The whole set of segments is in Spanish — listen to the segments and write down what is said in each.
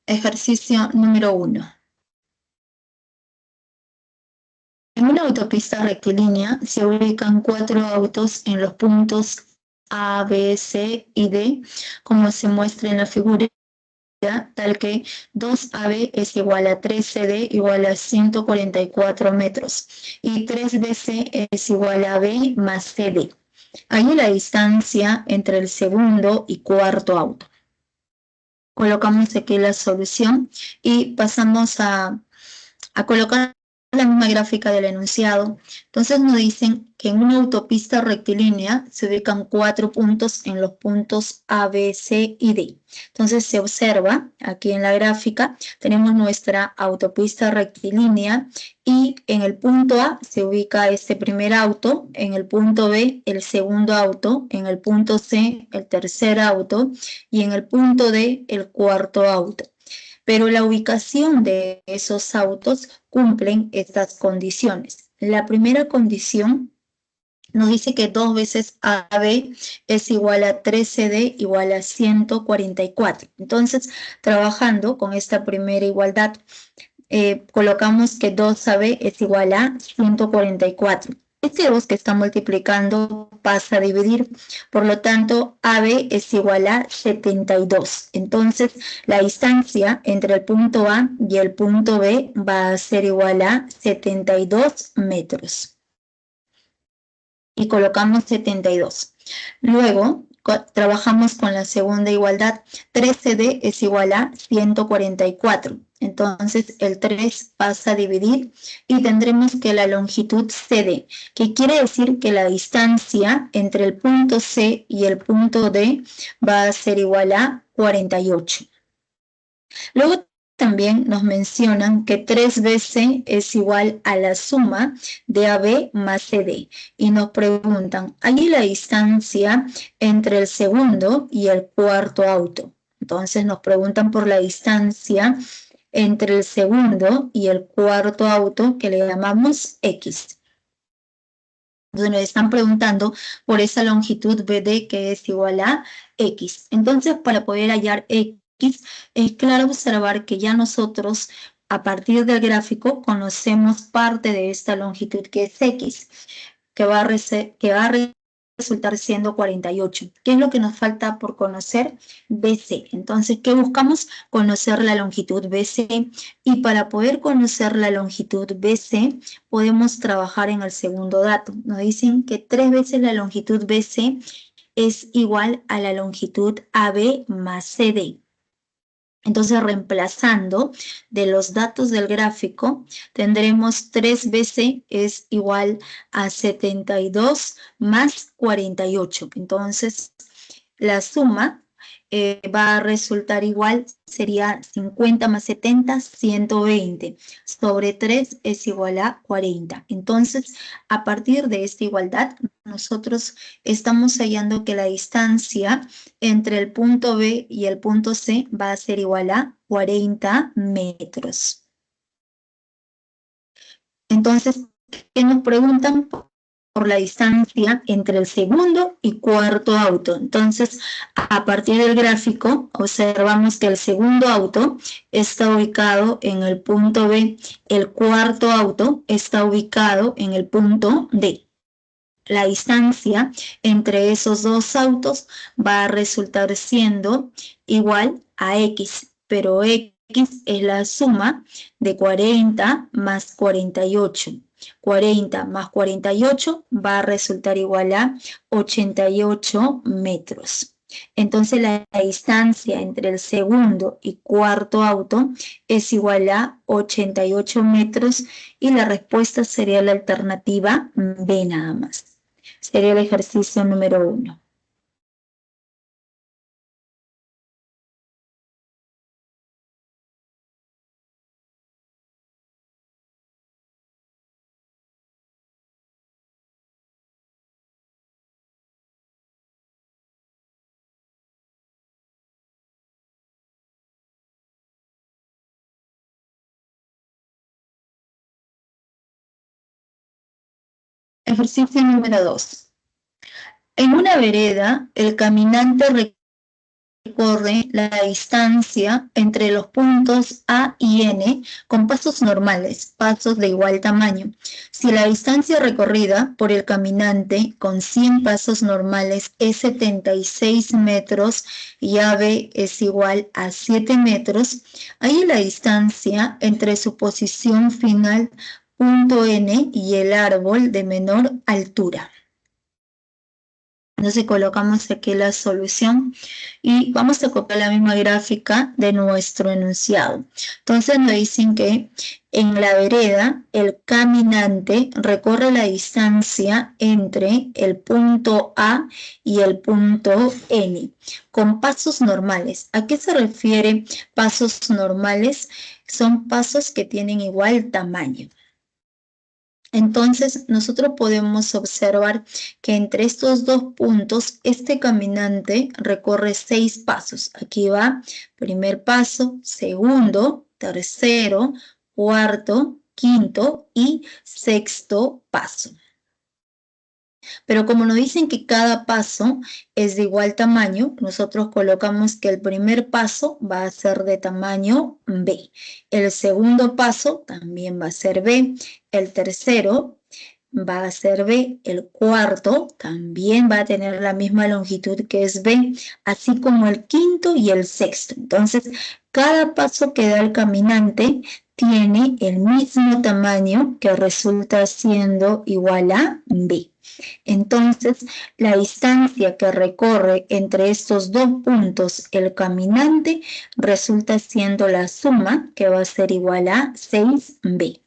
Ejercicio número 1. En una autopista rectilínea se ubican 4 autos en los puntos A, B, C y D, como se muestra en la figura, tal que 2AB es igual a 3CD igual a 144 metros y 3BC es igual a B más CD. Hay la distancia entre el segundo y cuarto auto. Colocamos aquí la solución y pasamos a colocar la misma gráfica del enunciado. Entonces nos dicen que en una autopista rectilínea se ubican 4 puntos en los puntos A, B, C y D. Entonces se observa aquí en la gráfica, tenemos nuestra autopista rectilínea y en el punto A se ubica este primer auto, en el punto B el segundo auto, en el punto C el tercer auto y en el punto D el cuarto auto. Pero la ubicación de esos autos cumplen estas condiciones. La primera condición nos dice que 2 veces AB es igual a 3CD igual a 144. Entonces, trabajando con esta primera igualdad, colocamos que 2AB es igual a 144. Este 2 que está multiplicando pasa a dividir, por lo tanto AB es igual a 72. Entonces la distancia entre el punto A y el punto B va a ser igual a 72 metros. Y colocamos 72. Luego trabajamos con la segunda igualdad. 3CD es igual a 144. Entonces el 3 pasa a dividir y tendremos que la longitud CD, que quiere decir que la distancia entre el punto C y el punto D va a ser igual a 48. Luego también nos mencionan que 3BC es igual a la suma de AB más CD. Y nos preguntan, ¿hay la distancia entre el segundo y el cuarto auto? Entonces nos preguntan por la distancia entre el segundo y el cuarto auto, que le llamamos X. Entonces nos están preguntando por esa longitud BD que es igual a X. Entonces, para poder hallar X, es claro observar que ya nosotros, a partir del gráfico, conocemos parte de esta longitud que es X, que va a resultar siendo 48. ¿Qué es lo que nos falta por conocer? BC. Entonces, ¿qué buscamos? Conocer la longitud BC. Y para poder conocer la longitud BC, podemos trabajar en el segundo dato. Nos dicen que 3 veces la longitud BC es igual a la longitud AB más CD. Entonces, reemplazando de los datos del gráfico, tendremos 3BC es igual a 72 más 48. Entonces, la suma va a resultar igual, sería 50 más 70, 120. Sobre 3 es igual a 40. Entonces, a partir de esta igualdad, nosotros estamos hallando que la distancia entre el punto B y el punto C va a ser igual a 40 metros. Entonces, ¿qué nos preguntan? Por la distancia entre el segundo y cuarto auto. Entonces, a partir del gráfico, observamos que el segundo auto está ubicado en el punto B, el cuarto auto está ubicado en el punto D. La distancia entre esos dos autos va a resultar siendo igual a X, pero X es la suma de 40 más 48. 40 más 48 va a resultar igual a 88 metros. Entonces la distancia entre el segundo y cuarto auto es igual a 88 metros y la respuesta sería la alternativa B nada más. Sería el ejercicio número 1. Ejercicio número 2. En una vereda, el caminante recorre la distancia entre los puntos A y N con pasos normales, pasos de igual tamaño. Si la distancia recorrida por el caminante con 100 pasos normales es 76 metros y AB es igual a 7 metros, ahí la distancia entre su posición final punto N y el árbol de menor altura. Entonces colocamos aquí la solución y vamos a copiar la misma gráfica de nuestro enunciado. Entonces nos dicen que en la vereda el caminante recorre la distancia entre el punto A y el punto N con pasos normales. ¿A qué se refiere pasos normales? Son pasos que tienen igual tamaño. Entonces, nosotros podemos observar que entre estos dos puntos, este caminante recorre 6 pasos. Aquí va, primer paso, segundo, tercero, cuarto, quinto y sexto paso. Pero como nos dicen que cada paso es de igual tamaño, nosotros colocamos que el primer paso va a ser de tamaño B. El segundo paso también va a ser B. El tercero va a ser B. El cuarto también va a tener la misma longitud que es B, así como el quinto y el sexto. Entonces, cada paso que da el caminante tiene el mismo tamaño que resulta siendo igual a B. Entonces, la distancia que recorre entre estos dos puntos el caminante resulta siendo la suma, que va a ser igual a 6b.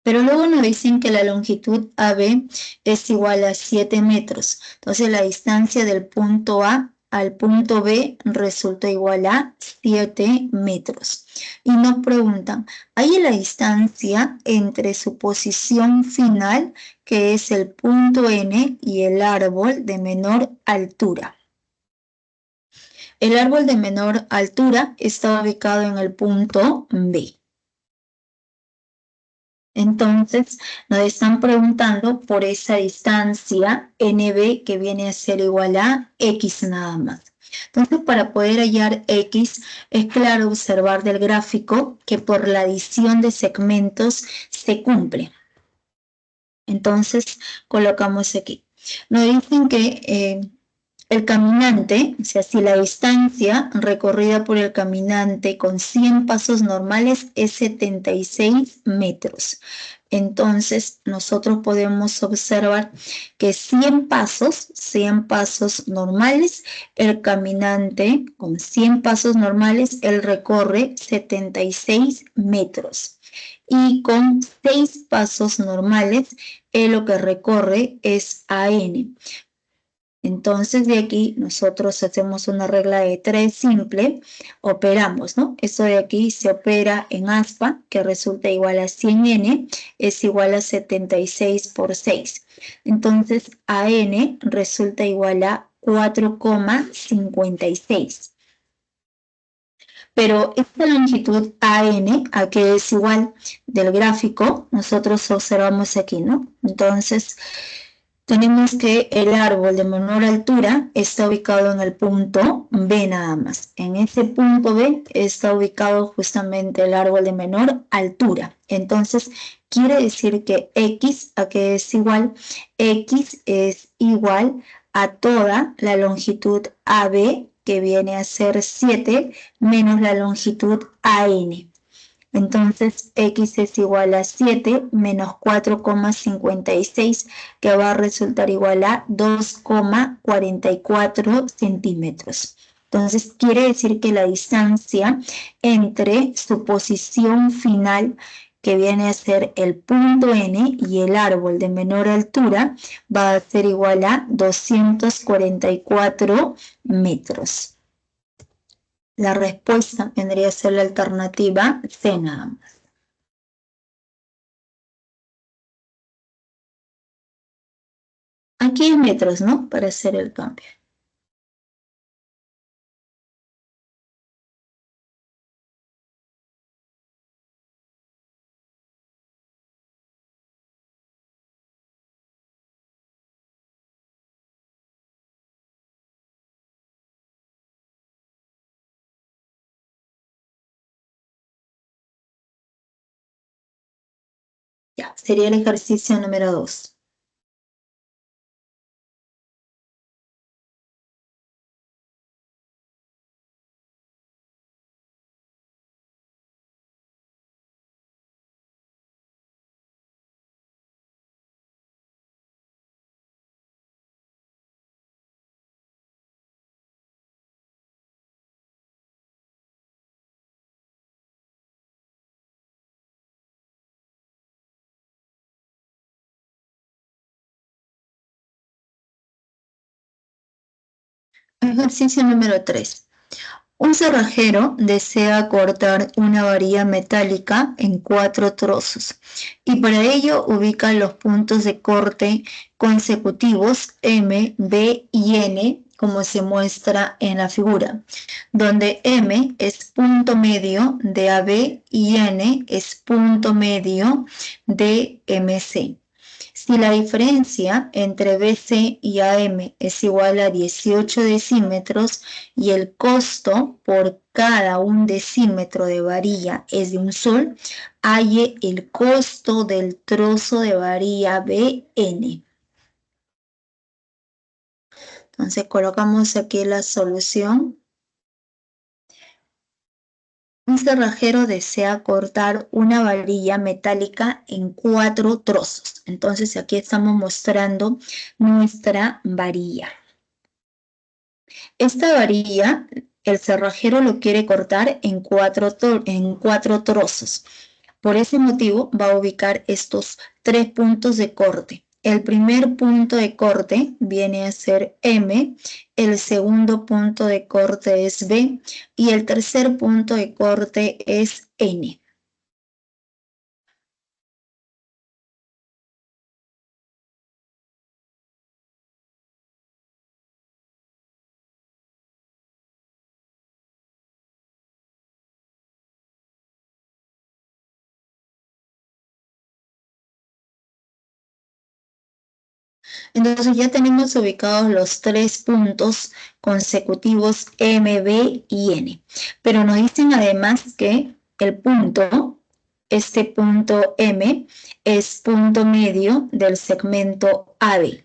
Pero luego nos dicen que la longitud AB es igual a 7 metros. Entonces, la distancia del punto A al punto B resulta igual a 7 metros. Y nos preguntan, ¿hay la distancia entre su posición final, que es el punto N, y el árbol de menor altura? El árbol de menor altura está ubicado en el punto B. Entonces, nos están preguntando por esa distancia NB que viene a ser igual a X nada más. Entonces, para poder hallar X, es claro observar del gráfico que por la adición de segmentos se cumple. Entonces, colocamos aquí. Nos dicen que el caminante, o sea, si la distancia recorrida por el caminante con 100 pasos normales es 76 metros. Entonces, nosotros podemos observar que 100 pasos normales, el caminante con 100 pasos normales, él recorre 76 metros. Y con 6 pasos normales, él lo que recorre es AN. Entonces, de aquí nosotros hacemos una regla de 3 simple, operamos, ¿no? Esto de aquí se opera en aspa, que resulta igual a 100n, es igual a 76 por 6. Entonces, AN resulta igual a 4,56. Pero esta longitud AN, a que es igual del gráfico, nosotros observamos aquí, ¿no? Entonces, tenemos que el árbol de menor altura está ubicado en el punto B nada más. En ese punto B está ubicado justamente el árbol de menor altura. Entonces, quiere decir que X, ¿a qué es igual? X es igual a toda la longitud AB, que viene a ser 7, menos la longitud AN. Entonces, X es igual a 7 menos 4,56, que va a resultar igual a 2,44 centímetros. Entonces, quiere decir que la distancia entre su posición final, que viene a ser el punto N, y el árbol de menor altura, va a ser igual a 244 metros. La respuesta vendría a ser la alternativa C nada más. Aquí es metros, ¿no? Para hacer el cambio. Ya, sería el ejercicio número 2. Ejercicio número 3. Un cerrajero desea cortar una varilla metálica en 4 trozos y para ello ubica los puntos de corte consecutivos M, B y N como se muestra en la figura, donde M es punto medio de AB y N es punto medio de MC. Si la diferencia entre BC y AM es igual a 18 decímetros y el costo por cada un decímetro de varilla es de un sol, halle el costo del trozo de varilla BN. Entonces colocamos aquí la solución. Un cerrajero desea cortar una varilla metálica en 4 trozos. Entonces aquí estamos mostrando nuestra varilla. Esta varilla, el cerrajero lo quiere cortar en cuatro trozos. Por ese motivo va a ubicar estos 3 puntos de corte. El primer punto de corte viene a ser M, el segundo punto de corte es B y el tercer punto de corte es N. Entonces ya tenemos ubicados los 3 puntos consecutivos M, B y N. Pero nos dicen además que el punto, este punto M, es punto medio del segmento AB.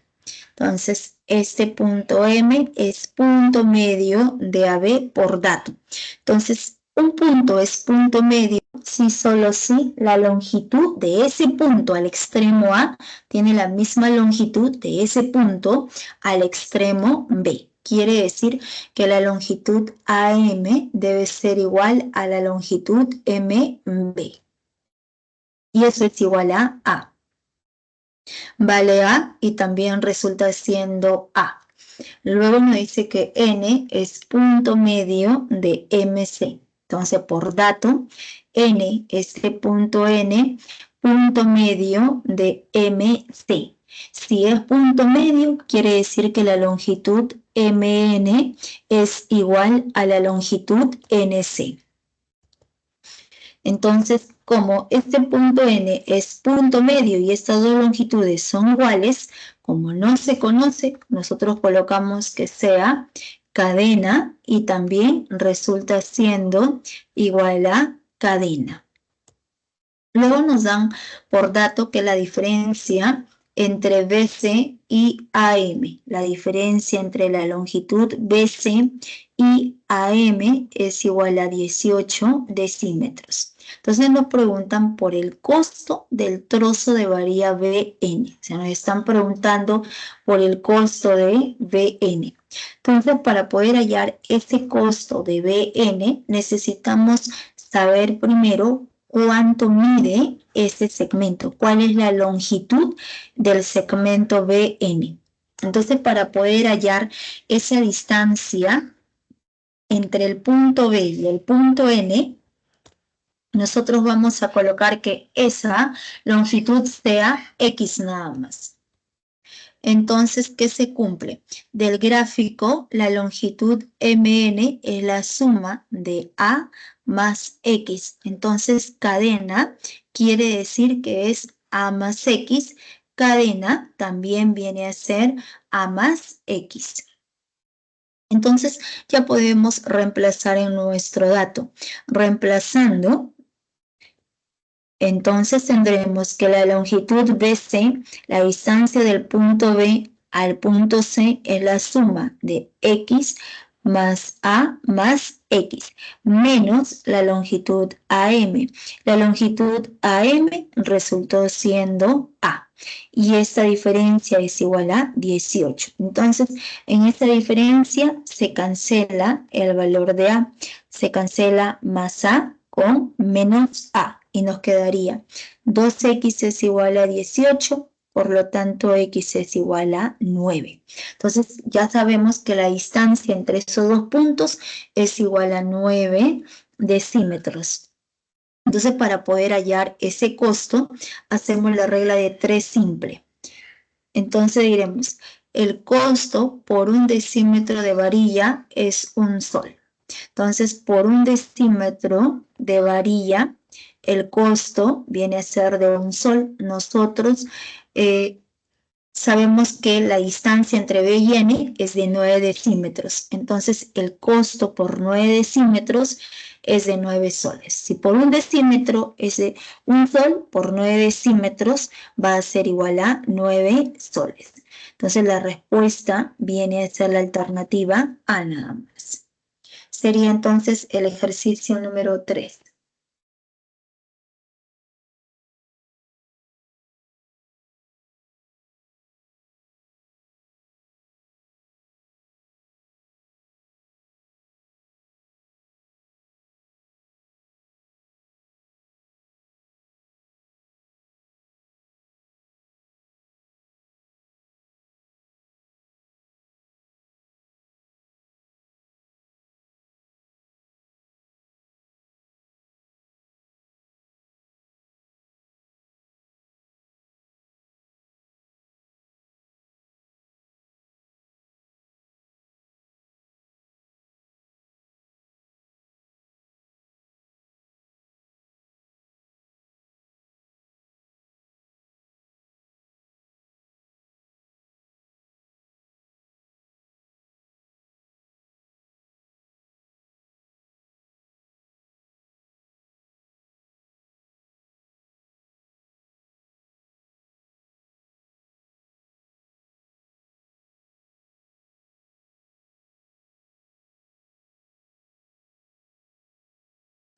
Entonces, este punto M es punto medio de AB por dato. Entonces, un punto es punto medio si solo si la longitud de ese punto al extremo A tiene la misma longitud de ese punto al extremo B. Quiere decir que la longitud AM debe ser igual a la longitud MB. Y eso es igual a A. Vale A y también resulta siendo A. Luego me dice que N es punto medio de MC. Entonces, por dato, N, este punto N, punto medio de MC. Si es punto medio, quiere decir que la longitud MN es igual a la longitud NC. Entonces, como este punto N es punto medio y estas dos longitudes son iguales, como no se conoce, nosotros colocamos que sea cadena y también resulta siendo igual a cadena. Luego nos dan por dato que la diferencia entre BC y AM, la diferencia entre la longitud BC y AM es igual a 18 decímetros. Entonces nos preguntan por el costo del trozo de varilla BN. O sea, nos están preguntando por el costo de BN. Entonces, para poder hallar ese costo de BN, necesitamos saber primero cuánto mide ese segmento, cuál es la longitud del segmento BN. Entonces, para poder hallar esa distancia entre el punto B y el punto N, nosotros vamos a colocar que esa longitud sea X nada más. Entonces, ¿qué se cumple? Del gráfico, la longitud MN es la suma de A más X. Entonces, cadena quiere decir que es A más X. Cadena también viene a ser A más X. Entonces, ya podemos reemplazar en nuestro dato. Reemplazando Entonces tendremos que la longitud BC, la distancia del punto B al punto C, es la suma de X más A más X, menos la longitud AM. La longitud AM resultó siendo A, y esta diferencia es igual a 18. Entonces, en esta diferencia se cancela el valor de A, se cancela más A con menos A, y nos quedaría 2x es igual a 18, por lo tanto x es igual a 9. Entonces ya sabemos que la distancia entre esos dos puntos es igual a 9 decímetros. Entonces, para poder hallar ese costo, hacemos la regla de 3 simple. Entonces diremos, el costo por un decímetro de varilla es un sol. Entonces, por un decímetro de varilla, el costo viene a ser de un sol. Nosotros sabemos que la distancia entre B y N es de 9 decímetros. Entonces, el costo por 9 decímetros es de 9 soles. Si por un decímetro es de un sol, por 9 decímetros va a ser igual a 9 soles. Entonces, la respuesta viene a ser la alternativa A nada más. Sería entonces el ejercicio número 3.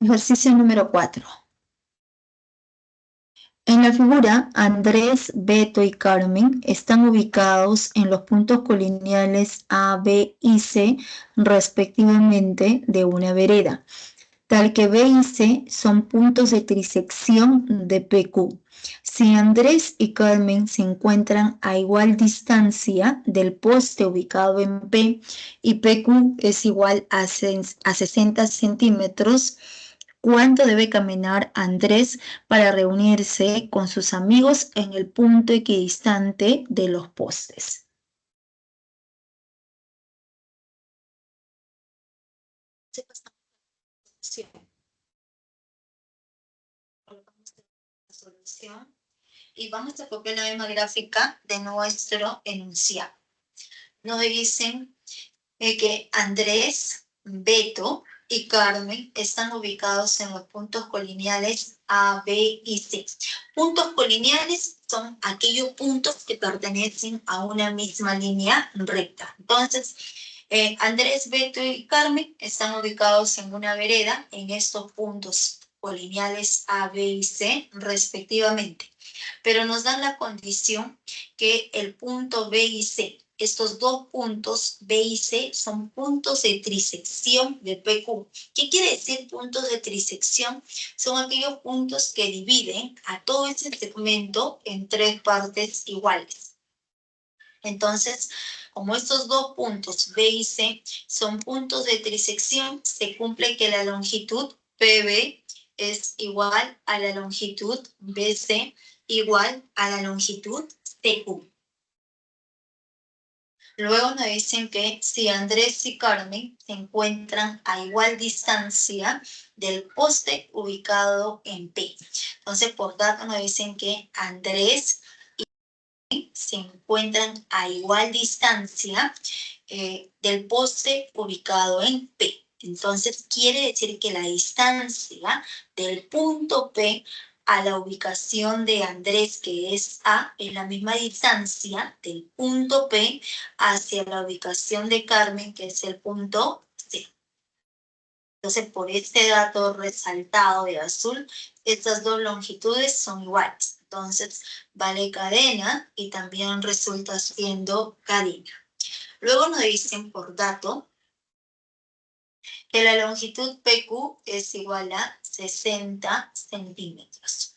Ejercicio número 4. En la figura, Andrés, Beto y Carmen están ubicados en los puntos colineales A, B y C, respectivamente, de una vereda, tal que B y C son puntos de trisección de PQ. Si Andrés y Carmen se encuentran a igual distancia del poste ubicado en P y PQ es igual a 60 centímetros, ¿cuánto debe caminar Andrés para reunirse con sus amigos en el punto equidistante de los postes? Solución. Y vamos a copiar la misma gráfica de nuestro enunciado. Nos dicen que Andrés, Beto y Carmen están ubicados en los puntos colineales A, B y C. Puntos colineales son aquellos puntos que pertenecen a una misma línea recta. Entonces, Andrés, Beto y Carmen están ubicados en una vereda en estos puntos colineales A, B y C respectivamente. Pero nos dan la condición que el punto B y C, estos dos puntos B y C son puntos de trisección de PQ. ¿Qué quiere decir puntos de trisección? Son aquellos puntos que dividen a todo ese segmento en tres partes iguales. Entonces, como estos dos puntos B y C son puntos de trisección, se cumple que la longitud PB es igual a la longitud BC igual a la longitud CQ. Luego nos dicen que si Andrés y Carmen se encuentran a igual distancia del poste ubicado en P. Entonces, por tanto, nos dicen que Andrés y se encuentran a igual distancia del poste ubicado en P. Entonces, quiere decir que la distancia del punto P a la ubicación de Andrés, que es A, es la misma distancia del punto P hacia la ubicación de Carmen, que es el punto C. Entonces, por este dato resaltado de azul, estas dos longitudes son iguales. Entonces, vale cadena y también resulta siendo cadena. Luego nos dicen por dato que la longitud PQ es igual a 60 centímetros.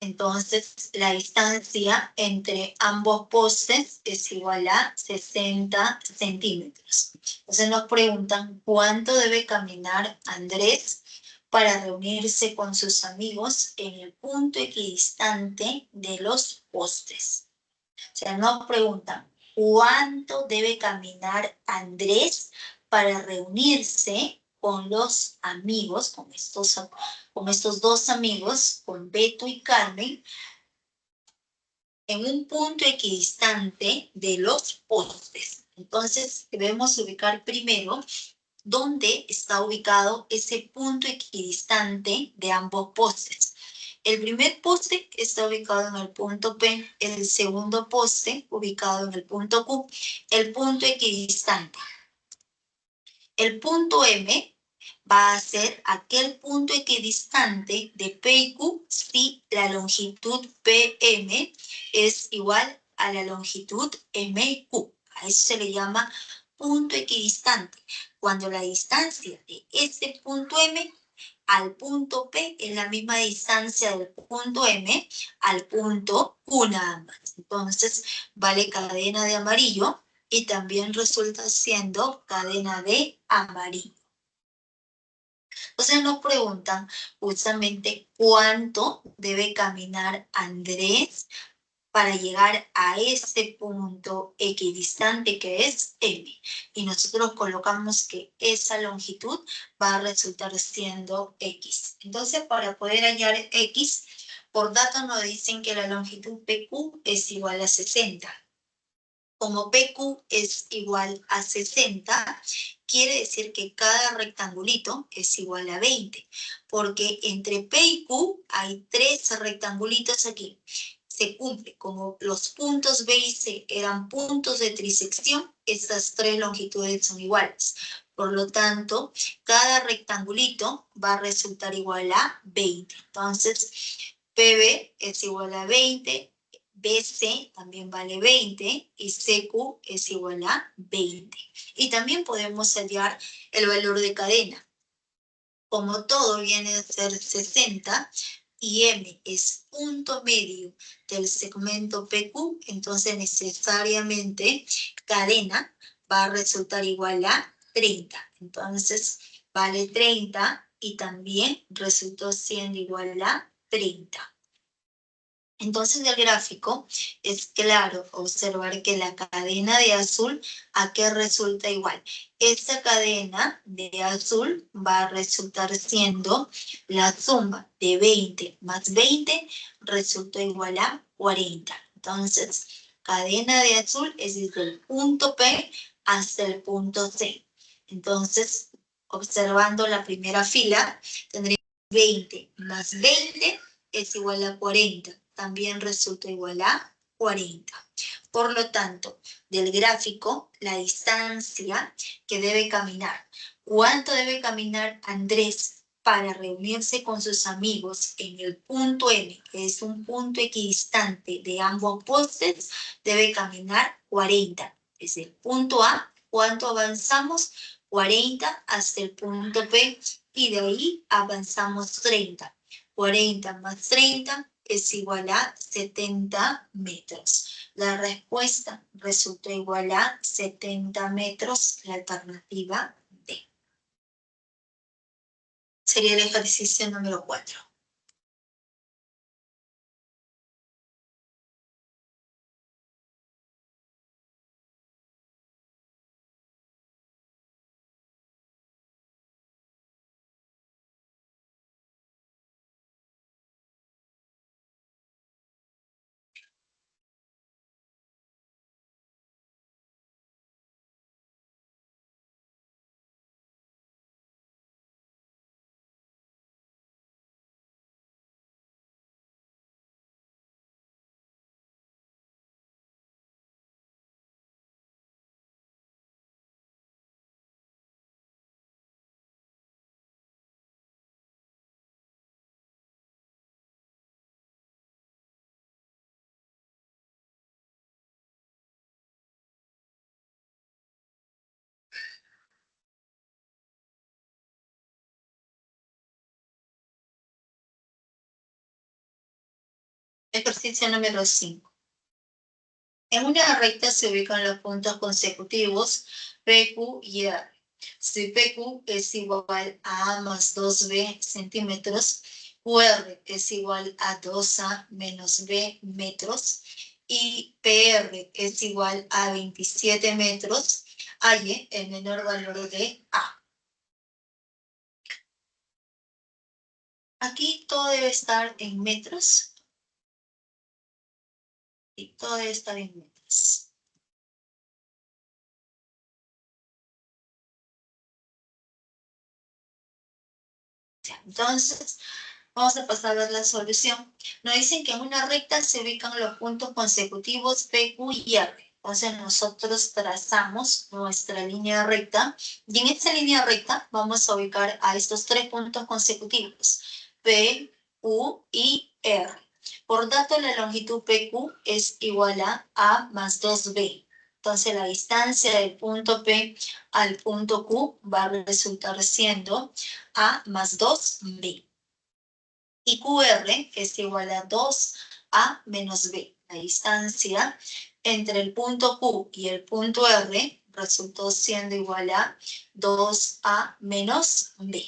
Entonces, la distancia entre ambos postes es igual a 60 centímetros. Entonces nos preguntan cuánto debe caminar Andrés para reunirse con sus amigos en el punto equidistante de los postes. O sea, nos preguntan cuánto debe caminar Andrés para reunirse con los amigos, con estos dos amigos, con Beto y Carmen, en un punto equidistante de los postes. Entonces, debemos ubicar primero dónde está ubicado ese punto equidistante de ambos postes. El primer poste está ubicado en el punto P, el segundo poste ubicado en el punto Q, el punto equidistante. El punto M va a ser aquel punto equidistante de P y Q si la longitud PM es igual a la longitud MQ. A eso se le llama punto equidistante. Cuando la distancia de este punto M al punto P es la misma distancia del punto M al punto Q nada más. Entonces, vale cadena de amarillo y también resulta siendo cadena de amarillo. Entonces nos preguntan justamente cuánto debe caminar Andrés para llegar a este punto equidistante que es M. Y nosotros colocamos que esa longitud va a resultar siendo X. Entonces, para poder hallar X, por dato nos dicen que la longitud PQ es igual a 60. Como PQ es igual a 60, quiere decir que cada rectangulito es igual a 20, porque entre P y Q hay 3 rectangulitos aquí. Se cumple, como los puntos B y C eran puntos de trisección, estas 3 longitudes son iguales. Por lo tanto, cada rectangulito va a resultar igual a 20. Entonces, PB es igual a 20, BC también vale 20 y CQ es igual a 20. Y también podemos hallar el valor de cadena. Como todo viene a ser 60 y M es punto medio del segmento PQ, entonces necesariamente cadena va a resultar igual a 30. Entonces vale 30 y también resultó siendo igual a 30. Entonces, del gráfico es claro observar que la cadena de azul, ¿a qué resulta igual? Esta cadena de azul va a resultar siendo la suma de 20 más 20 resulta igual a 40. Entonces, cadena de azul es desde el punto P hasta el punto C. Entonces, observando la primera fila, tendríamos 20 más 20 es igual a 40. También resulta igual a 40. Por lo tanto, del gráfico, la distancia que debe caminar. ¿Cuánto debe caminar Andrés para reunirse con sus amigos en el punto M, que es un punto equidistante de ambos postes? Debe caminar 40. Desde el punto A, ¿cuánto avanzamos? 40 hasta el punto P y de ahí avanzamos 30. 40 más 30 es igual a 70 metros. La respuesta resulta igual a 70 metros, la alternativa D. Sería el ejercicio número 4. Ejercicio número 5. En una recta se ubican los puntos consecutivos P, Q y R. Si PQ es igual a A más 2B centímetros, QR es igual a 2A menos B metros y PR es igual a 27 metros, halle el menor valor de A. Aquí todo debe estar en metros. Y todo debe estar en metros. Entonces, vamos a pasar a ver la solución. Nos dicen que en una recta se ubican los puntos consecutivos P, Q y R. Entonces nosotros trazamos nuestra línea recta y en esta línea recta vamos a ubicar a estos tres puntos consecutivos, P, Q y R. Por tanto, la longitud PQ es igual a más 2B. Entonces la distancia del punto P al punto Q va a resultar siendo A más 2B. Y QR es igual a 2A menos B. La distancia entre el punto Q y el punto R resultó siendo igual a 2A menos B.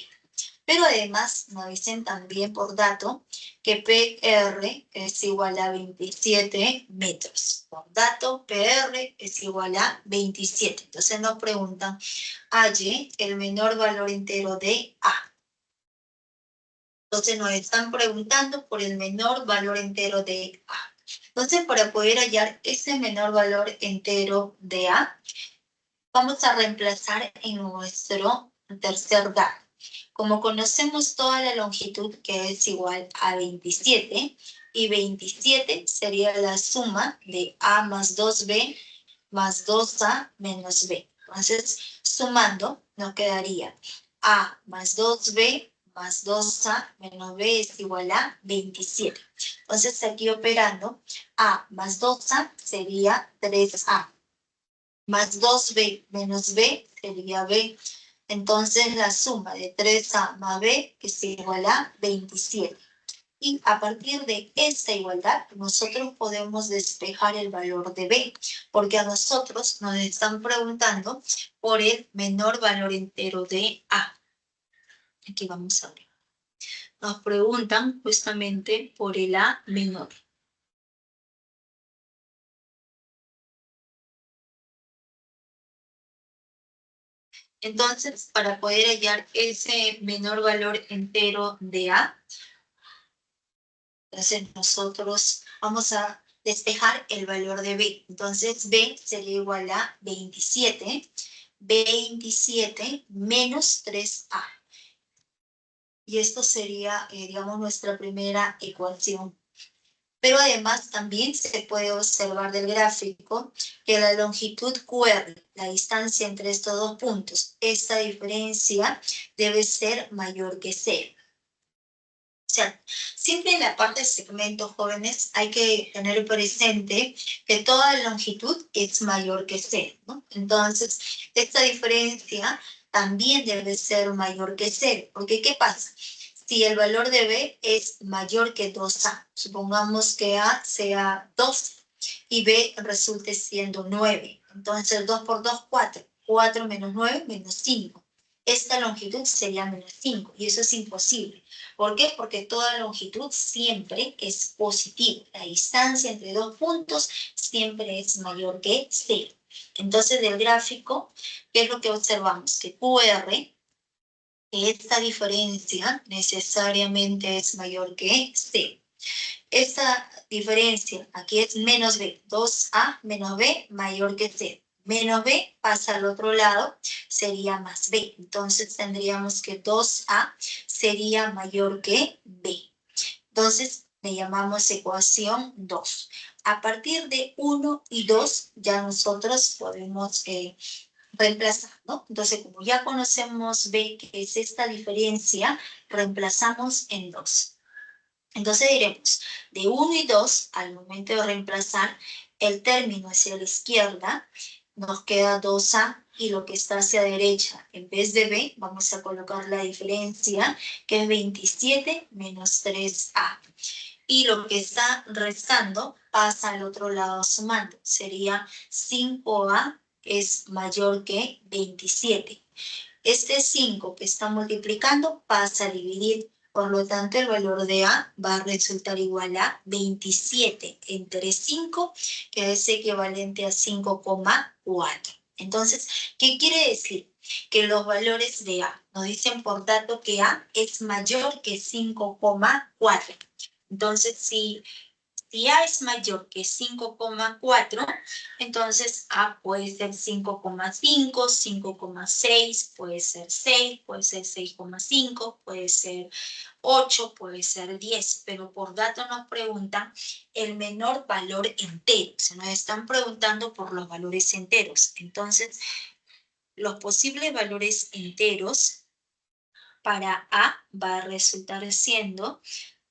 Pero además nos dicen también por dato que PR es igual a 27 metros. Por dato, PR es igual a 27. Entonces nos preguntan, halle el menor valor entero de A. Entonces nos están preguntando por el menor valor entero de A. Entonces, para poder hallar ese menor valor entero de A, vamos a reemplazar en nuestro tercer dato. Como conocemos toda la longitud que es igual a 27, y 27 sería la suma de A más 2B más 2A menos B. Entonces, sumando, nos quedaría A más 2B más 2A menos B es igual a 27. Entonces, aquí operando, A más 2A sería 3A. Más 2B menos B sería B. Entonces, la suma de 3A más B es igual a 27. Y a partir de esta igualdad, nosotros podemos despejar el valor de B, porque a nosotros nos están preguntando por el menor valor entero de A. Aquí vamos a ver. Nos preguntan justamente por el A menor. Entonces, para poder hallar ese menor valor entero de A, entonces nosotros vamos a despejar el valor de B. Entonces B sería igual a 27. 27 menos 3A. Y esto sería, digamos, nuestra primera ecuación. Pero además también se puede observar del gráfico que la longitud QR, la distancia entre estos dos puntos, esta diferencia debe ser mayor que 0. O sea, siempre en la parte de segmentos jóvenes hay que tener presente que toda longitud es mayor que 0, ¿no? Entonces, esta diferencia también debe ser mayor que 0, porque ¿qué pasa? Si el valor de B es mayor que 2A, supongamos que A sea 2 y B resulte siendo 9, entonces 2 por 2, 4, 4 menos 9, menos 5. Esta longitud sería menos 5 y eso es imposible. ¿Por qué? Porque toda longitud siempre es positiva. La distancia entre dos puntos siempre es mayor que 0. Entonces, del gráfico, ¿qué es lo que observamos? Que QR, esta diferencia necesariamente es mayor que 0. Esta diferencia aquí es menos B, 2A menos B mayor que 0. Menos B pasa al otro lado, sería más B. Entonces tendríamos que 2A sería mayor que B. Entonces le llamamos ecuación 2. A partir de 1 y 2 ya nosotros podemos reemplazar, ¿no? Entonces como ya conocemos B, que es esta diferencia, reemplazamos en 2. Entonces diremos, de 1 y 2, al momento de reemplazar el término hacia la izquierda, nos queda 2A y lo que está hacia derecha, en vez de B, vamos a colocar la diferencia, que es 27 menos 3A. y lo que está restando pasa al otro lado sumando. Sería 5A es mayor que 27. Este 5 que está multiplicando pasa a dividir. Por lo tanto, el valor de A va a resultar igual a 27 entre 5, que es equivalente a 5,4. Entonces, ¿qué quiere decir? Que los valores de A nos dicen, por tanto, que A es mayor que 5,4. Entonces, si A es mayor que 5,4, entonces A puede ser 5,5, 5,6, puede ser 6, puede ser 6,5, puede ser 8, puede ser 10, pero por dato nos preguntan el menor valor entero. Se nos están preguntando por los valores enteros. Entonces, los posibles valores enteros para A va a resultar siendo,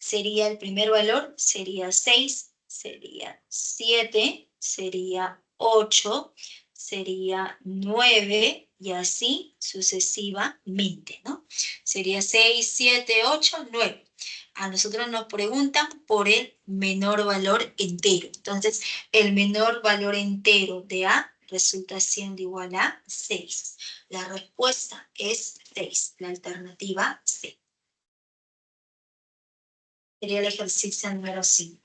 sería el primer valor, sería 6, sería 7, sería 8, sería 9 y así sucesivamente, ¿no? Sería 6, 7, 8, 9. A nosotros nos preguntan por el menor valor entero. Entonces, el menor valor entero de A resulta siendo igual a 6. La respuesta es 6, la alternativa C. Sería el ejercicio número 5.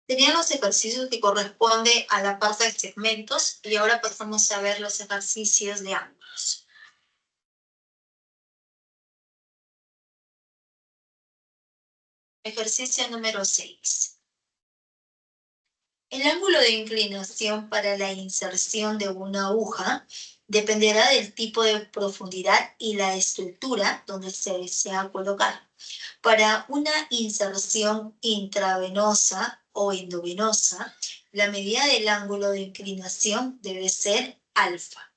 Serían los ejercicios que corresponden a la parte de segmentos y ahora pasamos a ver los ejercicios de ángulos. Ejercicio número 6. El ángulo de inclinación para la inserción de una aguja dependerá del tipo de profundidad y la estructura donde se desea colocar. Para una inserción intravenosa o endovenosa, la medida del ángulo de inclinación debe ser alfa,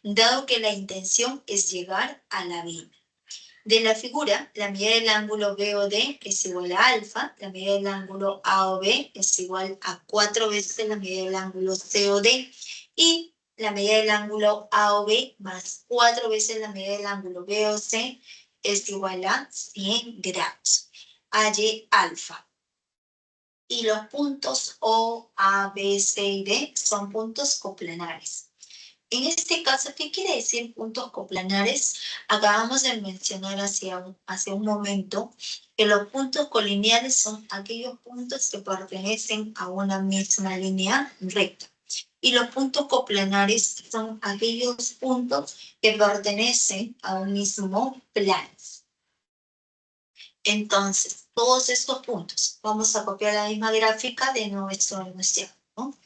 dado que la intención es llegar a la vena. De la figura, la medida del ángulo BOD es igual a alfa, la medida del ángulo AOB es igual a 4 veces la medida del ángulo COD y la medida del ángulo AOB más 4 veces la medida del ángulo BOC es igual a 100 grados. Halle alfa. Y los puntos O, A, B, C y D son puntos coplanares. En este caso, ¿qué quiere decir puntos coplanares? Acabamos de mencionar hace un momento que los puntos colineales son aquellos puntos que pertenecen a una misma línea recta. Y los puntos coplanares son aquellos puntos que pertenecen a un mismo plano. Entonces, todos estos puntos, vamos a copiar la misma gráfica de nuestro enunciado, ¿no?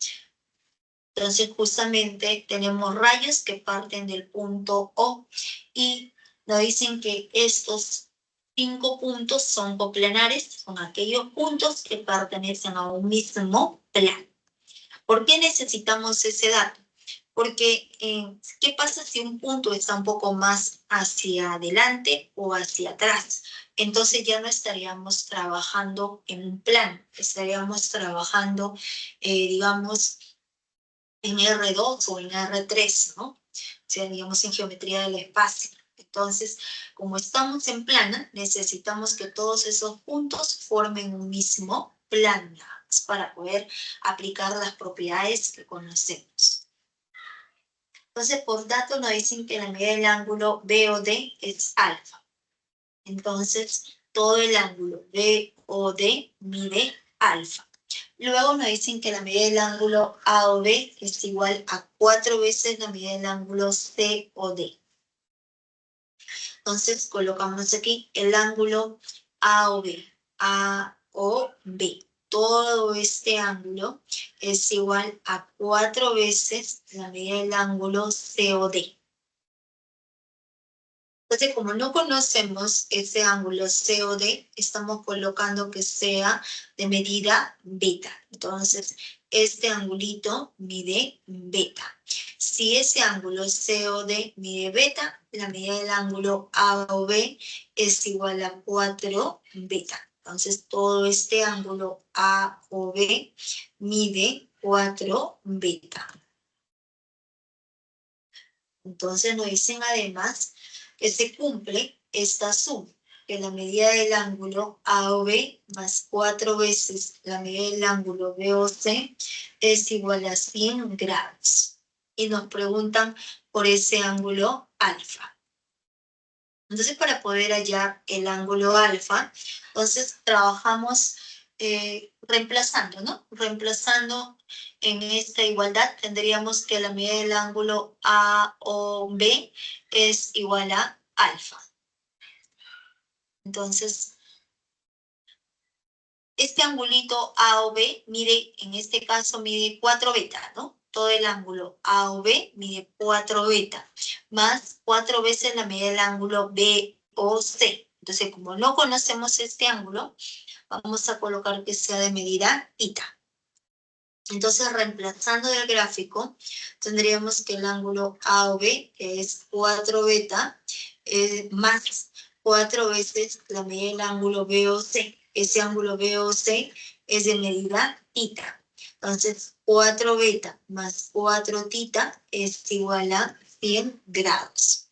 Entonces, justamente tenemos rayos que parten del punto O y nos dicen que estos 5 puntos son coplanares, son aquellos puntos que pertenecen a un mismo plano. ¿Por qué necesitamos ese dato? Porque, ¿qué pasa si un punto está un poco más hacia adelante o hacia atrás? Entonces ya no estaríamos trabajando en un plano, estaríamos trabajando, digamos, en R2 o en R3, ¿no? O sea, digamos, en geometría del espacio. Entonces, como estamos en plana, necesitamos que todos esos puntos formen un mismo plano para poder aplicar las propiedades que conocemos. Entonces, por dato nos dicen que la medida del ángulo BOD es alfa. Entonces, todo el ángulo BOD mide alfa. Luego nos dicen que la medida del ángulo AOB es igual a 4 veces la medida del ángulo COD. Entonces, colocamos aquí el ángulo AOB. AOB. todo este ángulo es igual a 4 veces la medida del ángulo COD. Entonces, como no conocemos ese ángulo COD, estamos colocando que sea de medida beta. Entonces, este angulito mide beta. Si ese ángulo COD mide beta, la medida del ángulo AOB es igual a 4 beta. Entonces, todo este ángulo AOB mide 4 beta. Entonces nos dicen además que se cumple esta suma, que la medida del ángulo AOB más 4 veces la medida del ángulo BOC es igual a 100 grados. Y nos preguntan por ese ángulo alfa. Entonces, para poder hallar el ángulo alfa, entonces trabajamos reemplazando, ¿no? Reemplazando en esta igualdad, tendríamos que la medida del ángulo AOB es igual a alfa. Entonces, este angulito AOB mide, en este caso, mide 4 beta, ¿no? Todo el ángulo AOB mide 4 beta, más 4 veces la medida del ángulo BOC. Entonces, como no conocemos este ángulo, vamos a colocar que sea de medida θ. Entonces, reemplazando el gráfico, tendríamos que el ángulo AOB, que es 4 beta, más 4 veces la medida del ángulo BOC. Ese ángulo BOC es de medida θ. Entonces, 4 beta más 4 θ es igual a 100 grados.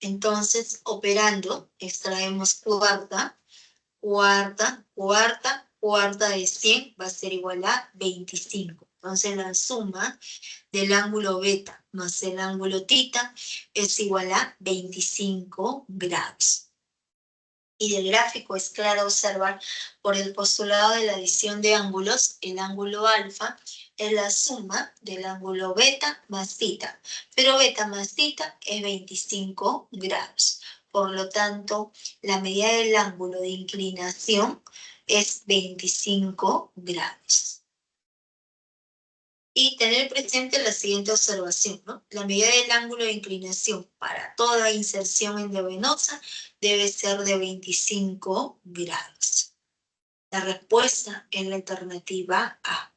Entonces, operando, extraemos cuarta, cuarta, cuarta, cuarta de 100 va a ser igual a 25. Entonces, la suma del ángulo beta más el ángulo θ es igual a 25 grados. Y del gráfico es claro observar por el postulado de la adición de ángulos, el ángulo alfa es la suma del ángulo beta más θ, pero beta más θ es 25 grados. Por lo tanto, la medida del ángulo de inclinación es 25 grados. Y tener presente la siguiente observación, ¿no? La medida del ángulo de inclinación para toda inserción endovenosa debe ser de 25 grados. La respuesta es la alternativa A.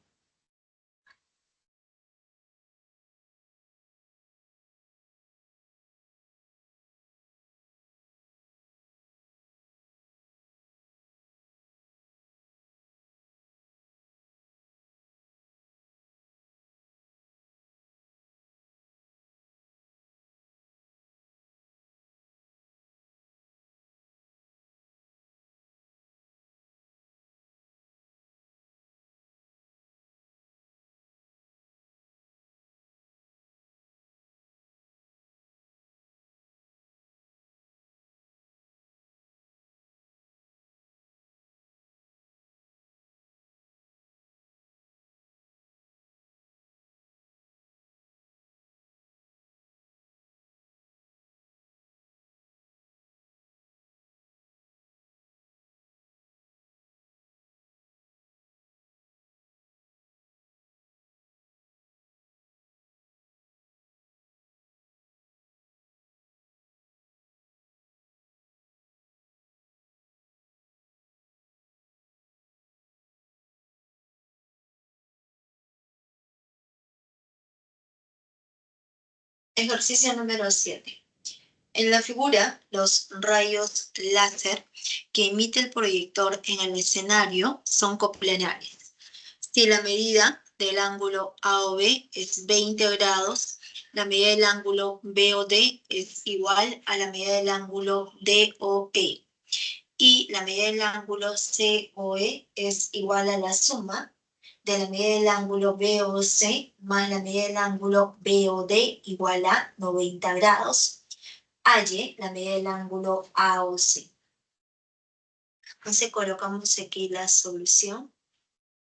Ejercicio número 7. En la figura, los rayos láser que emite el proyector en el escenario son coplanares. Si la medida del ángulo AOB es 20 grados, la medida del ángulo BOD es igual a la medida del ángulo DOE. Y la medida del ángulo COE es igual a la suma de la medida del ángulo BOC más la medida del ángulo BOD igual a 90 grados. Halle la medida del ángulo AOC. Entonces colocamos aquí la solución.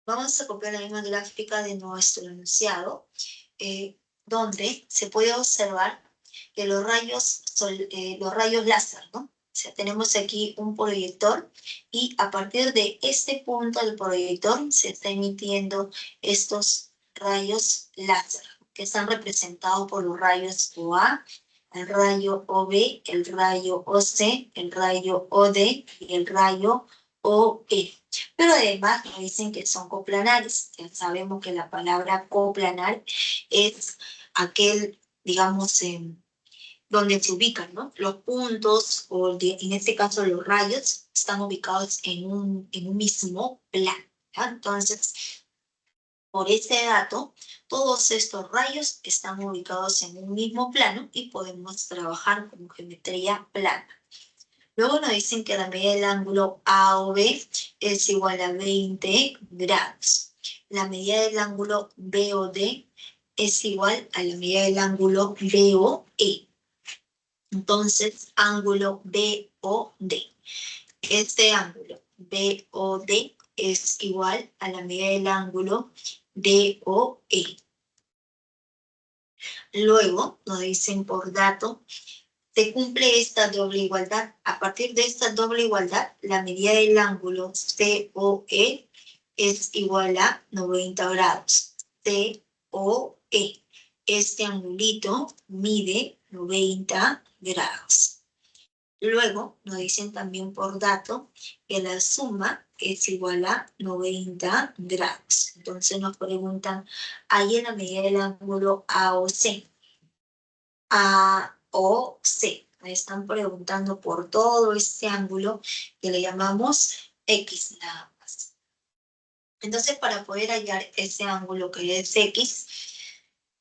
Vamos a copiar la misma gráfica de nuestro enunciado, donde se puede observar que los rayos láser, ¿no? O sea, tenemos aquí un proyector y a partir de este punto del proyector se está emitiendo estos rayos láser, que están representados por los rayos OA, el rayo OB, el rayo OC, el rayo OD y el rayo OE. Pero además nos dicen que son coplanares. Ya sabemos que la palabra coplanar es aquel, digamos, donde se ubican, ¿no? Los puntos, en este caso los rayos, están ubicados en un mismo plano, ¿ya? Entonces, por ese dato, todos estos rayos están ubicados en un mismo plano y podemos trabajar con geometría plana. Luego nos dicen que la medida del ángulo AOB es igual a 20 grados. La medida del ángulo BOD es igual a la medida del ángulo BOE. Entonces, ángulo BOD. Este ángulo BOD es igual a la medida del ángulo DOE. Luego nos dicen por dato, se cumple esta doble igualdad. A partir de esta doble igualdad, la medida del ángulo COE es igual a 90 grados. COE. Este angulito mide 90 grados. Luego nos dicen también por dato que la suma es igual a 90 grados. Entonces nos preguntan, ¿hay en la medida del ángulo AOC? AOC. Me están preguntando por todo este ángulo que le llamamos X nada más. Entonces, para poder hallar ese ángulo que es X,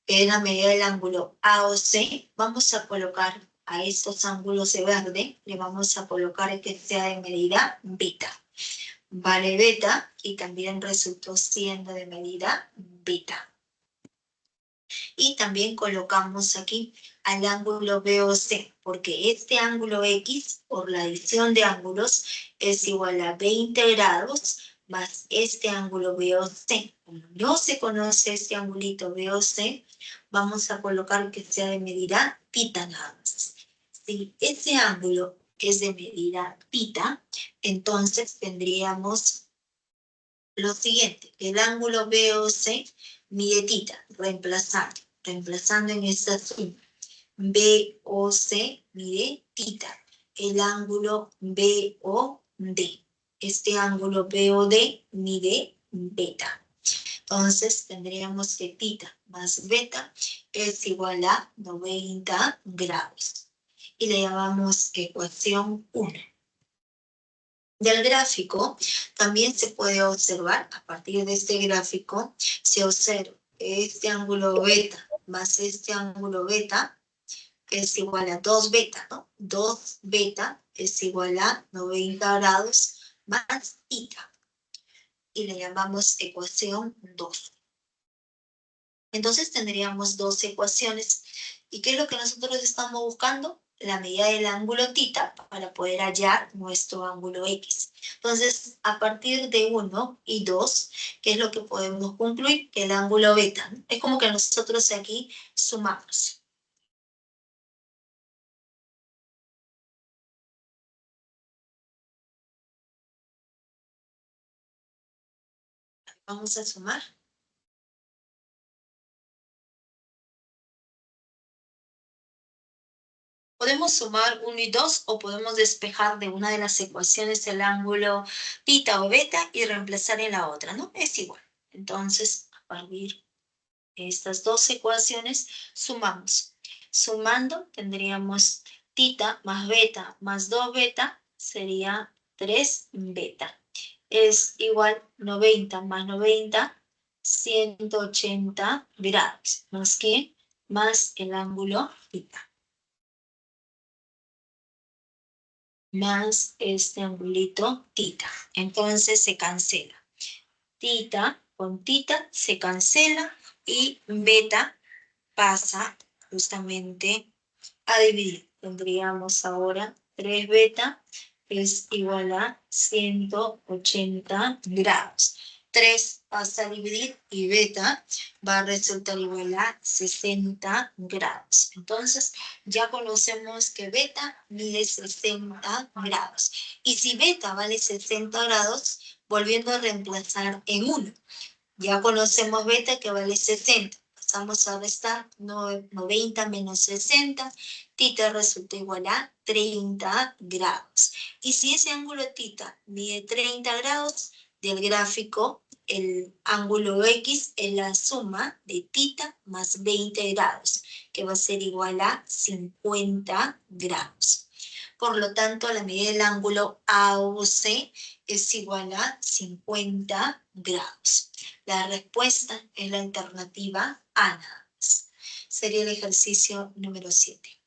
que es la medida del ángulo AOC, vamos a colocar a estos ángulos de verde, le vamos a colocar que sea de medida beta. Vale beta y también resultó siendo de medida beta. Y también colocamos aquí al ángulo BOC, porque este ángulo X, por la adición de ángulos, es igual a 20 grados más este ángulo BOC. Como no se conoce este angulito BOC, vamos a colocar que sea de medida pita nada más. Si ese ángulo es de medida pita, entonces tendríamos lo siguiente, el ángulo BOC mide tita, reemplazando en esta suma. BOC mide tita, el ángulo BOD. Este ángulo BOD mide beta. Entonces tendríamos que tita más beta es igual a 90 grados. Y le llamamos ecuación 1. Del gráfico también se puede observar, a partir de este gráfico, se observa este ángulo beta más este ángulo beta es igual a 2 beta, ¿no? 2 beta es igual a 90 grados más tita. Y le llamamos ecuación 2. Entonces tendríamos dos ecuaciones. ¿Y qué es lo que nosotros estamos buscando? La medida del ángulo tita para poder hallar nuestro ángulo X. Entonces, a partir de 1 y 2, ¿qué es lo que podemos concluir? Que el ángulo beta, ¿no? Es como que nosotros aquí sumamos. Vamos a sumar. Podemos sumar 1 y 2 o podemos despejar de una de las ecuaciones el ángulo tita o beta y reemplazar en la otra, ¿no? Es igual. Entonces, a partir de estas dos ecuaciones, sumamos. Sumando, tendríamos tita más beta más 2 beta, sería 3 beta. Es igual 90 más 90, 180 grados. ¿Más qué? Más el ángulo tita. Más este angulito tita. Entonces se cancela. Tita con tita se cancela y beta pasa justamente a dividir. Tendríamos ahora 3 beta es igual a 180 grados. 3 vas a dividir y beta va a resultar igual a 60 grados. Entonces, ya conocemos que beta mide 60 grados. Y si beta vale 60 grados, volviendo a reemplazar en 1. Ya conocemos beta que vale 60. Pasamos a restar 90 menos 60. Tita resulta igual a 30 grados. Y si ese ángulo tita mide 30 grados, del gráfico, el ángulo X es la suma de tita más 20 grados, que va a ser igual a 50 grados. Por lo tanto, la medida del ángulo AOC es igual a 50 grados. La respuesta es la alternativa A nada más. Sería el ejercicio número 7.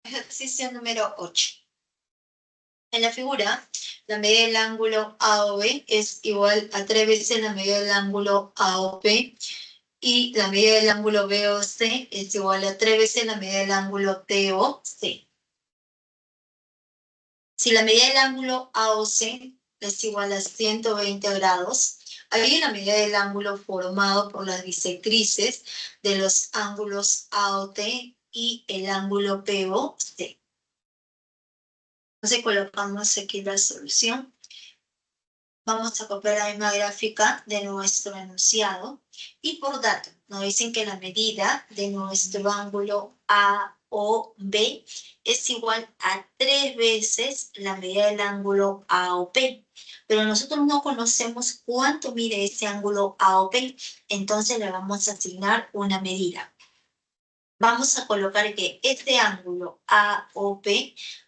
Ejercicio número 8. En la figura, la medida del ángulo AOB es igual a 3 veces la medida del ángulo AOP y la medida del ángulo BOC es igual a 3 veces la medida del ángulo TOC. Si la medida del ángulo AOC es igual a 120 grados, hay la medida del ángulo formado por las bisectrices de los ángulos AOT y el ángulo POC. Entonces colocamos aquí la solución. Vamos a copiar la misma gráfica de nuestro enunciado. Y por dato, nos dicen que la medida de nuestro ángulo AOB es igual a 3 veces la medida del ángulo AOP. Pero nosotros no conocemos cuánto mide ese ángulo AOP, entonces le vamos a asignar una medida. Vamos a colocar que este ángulo AOP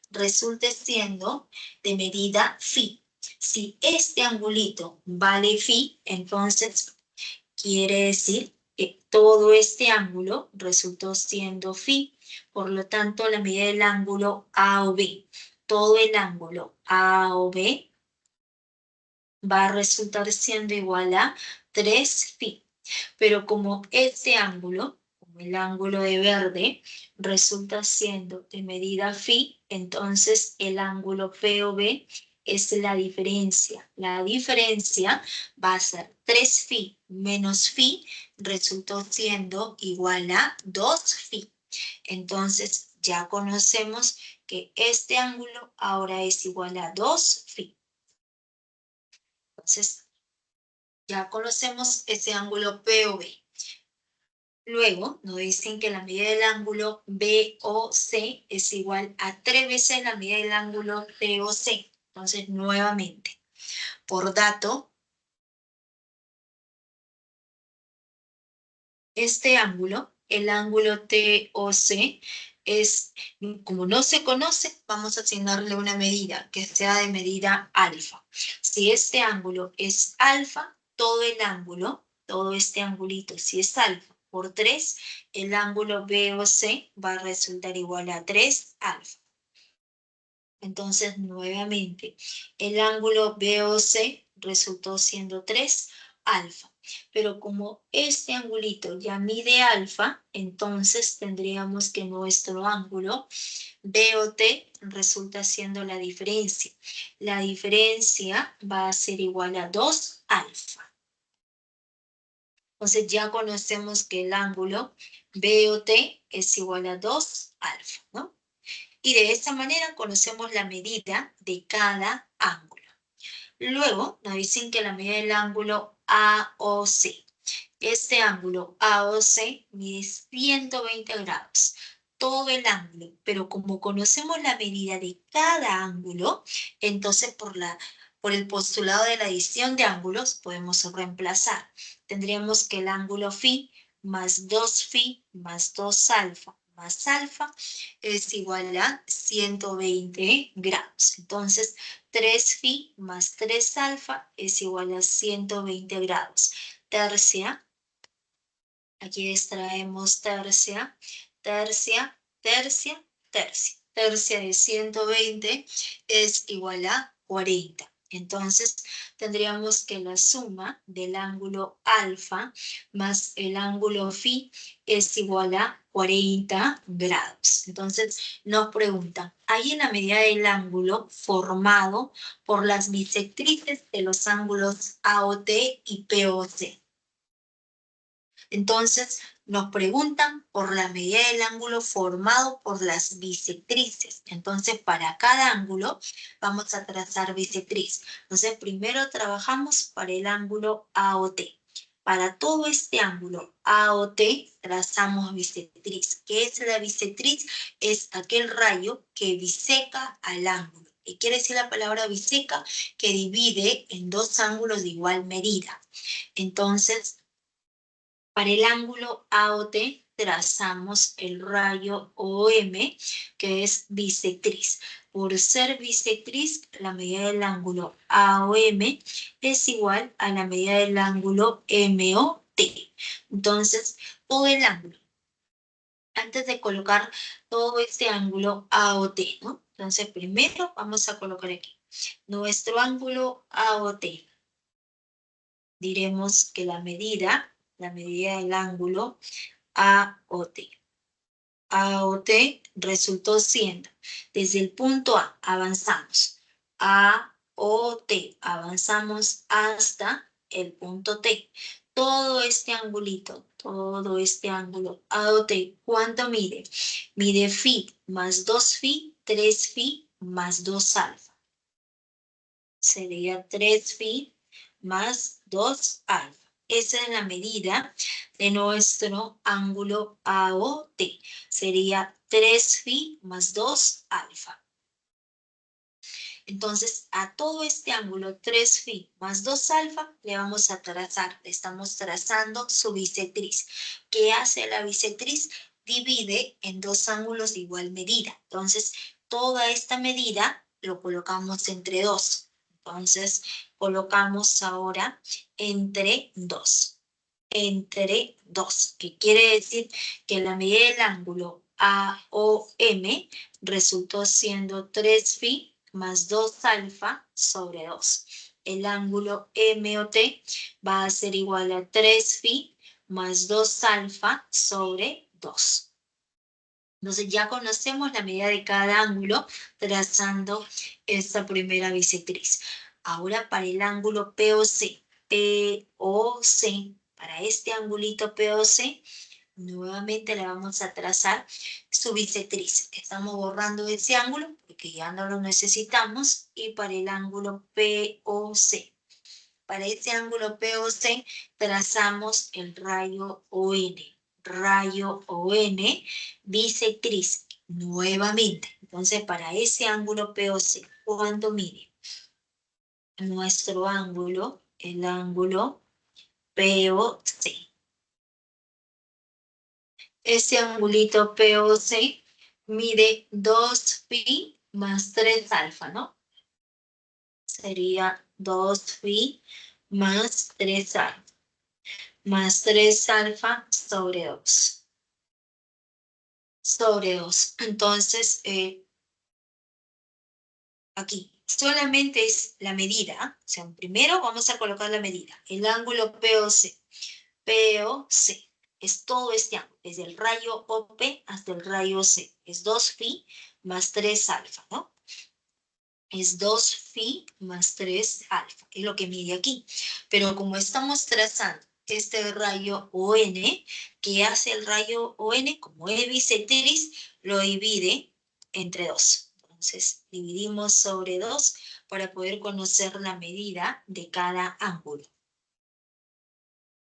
resulte siendo de medida phi. Si este angulito vale phi, entonces quiere decir que todo este ángulo resultó siendo phi. Por lo tanto, la medida del ángulo AOB, todo el ángulo AOB va a resultar siendo igual a 3 phi. Pero como este ángulo, como el ángulo de verde, resulta siendo de medida phi, entonces el ángulo POB es la diferencia. La diferencia va a ser 3 phi menos phi, resultó siendo igual a 2 phi. Entonces ya conocemos que este ángulo ahora es igual a 2 phi. Entonces ya conocemos ese ángulo POV. Luego nos dicen que la medida del ángulo BOC es igual a 3 veces la medida del ángulo TOC. Entonces, nuevamente, por dato, este ángulo, el ángulo TOC, es, como no se conoce, vamos a asignarle una medida que sea de medida alfa. Si este ángulo es alfa, todo el ángulo, todo este angulito, si es alfa por 3, el ángulo BOC va a resultar igual a 3 alfa. Entonces, nuevamente, el ángulo BOC resultó siendo 3 alfa. Pero como este angulito ya mide alfa, entonces tendríamos que nuestro ángulo BOT resulta siendo la diferencia. La diferencia va a ser igual a 2 alfa. Entonces ya conocemos que el ángulo BOT es igual a 2 alfa, ¿no? Y de esta manera conocemos la medida de cada ángulo. Luego nos dicen que la medida del ángulo AOC. Este ángulo AOC mide 120 grados. Todo el ángulo, pero como conocemos la medida de cada ángulo, entonces por el postulado de la adición de ángulos podemos reemplazar. Tendríamos que el ángulo phi más 2 phi más 2 alfa más alfa es igual a 120 grados. Entonces, 3 phi más 3 alfa es igual a 120 grados. Tercia, aquí extraemos tercia, tercia, tercia, tercia. Tercia de 120 es igual a 40. Entonces, tendríamos que la suma del ángulo alfa más el ángulo phi es igual a 40 grados. Entonces, nos preguntan, ¿hay en la medida del ángulo formado por las bisectrices de los ángulos AOT y POC? Entonces, nos preguntan por la medida del ángulo formado por las bisectrices. Entonces, para cada ángulo vamos a trazar bisectriz. Entonces, primero trabajamos para el ángulo AOT. Para todo este ángulo AOT trazamos bisectriz. ¿Qué es la bisectriz? Es aquel rayo que biseca al ángulo. ¿Qué quiere decir la palabra biseca? Que divide en dos ángulos de igual medida. Entonces, para el ángulo AOT trazamos el rayo OM, que es bisectriz. Por ser bisectriz, la medida del ángulo AOM es igual a la medida del ángulo MOT. Entonces, todo el ángulo. Antes de colocar todo este ángulo AOT, ¿no? Entonces, primero vamos a colocar aquí nuestro ángulo AOT. Diremos que la medida del ángulo AOT. AOT resultó siendo, desde el punto A avanzamos, AOT, avanzamos hasta el punto T. Todo este angulito, todo este ángulo AOT, ¿cuánto mide? Mide phi más 2 phi, 3 phi más 2 alfa. Sería 3 phi más 2 alfa. Esa es la medida de nuestro ángulo AOT. Sería 3 phi más 2 alfa. Entonces, a todo este ángulo 3 phi más 2 alfa le vamos a trazar, le estamos trazando su bisectriz. ¿Qué hace la bisectriz? Divide en dos ángulos de igual medida. Entonces, toda esta medida lo colocamos entre 2. Entonces, colocamos ahora entre 2. Entre 2, que quiere decir que la medida del ángulo AOM resultó siendo 3 phi más 2 alfa sobre 2. El ángulo MOT va a ser igual a 3 phi más 2 alfa sobre 2. Entonces ya conocemos la medida de cada ángulo trazando esta primera bisectriz. Ahora para el ángulo POC, para este angulito POC, nuevamente le vamos a trazar su bisectriz. Estamos borrando ese ángulo porque ya no lo necesitamos. Y para el ángulo POC, para este ángulo POC trazamos el rayo ON. Rayo ON, bisectriz, nuevamente. Entonces, para ese ángulo POC, ¿cuánto mide? Nuestro ángulo, el ángulo POC. Ese angulito POC mide 2π más 3 alfa, ¿no? Sería 2π más 3 alfa. Más 3 alfa sobre 2. Sobre 2. Entonces, aquí solamente es la medida. O sea, primero vamos a colocar la medida. El ángulo POC. POC es todo este ángulo, desde el rayo OP hasta el rayo C. Es 2π más 3 alfa, ¿no? Es 2π más 3 alfa, es lo que mide aquí. Pero como estamos trazando este rayo ON, ¿qué hace el rayo ON? Como es bisectriz, lo divide entre 2. Entonces, dividimos sobre 2 para poder conocer la medida de cada ángulo.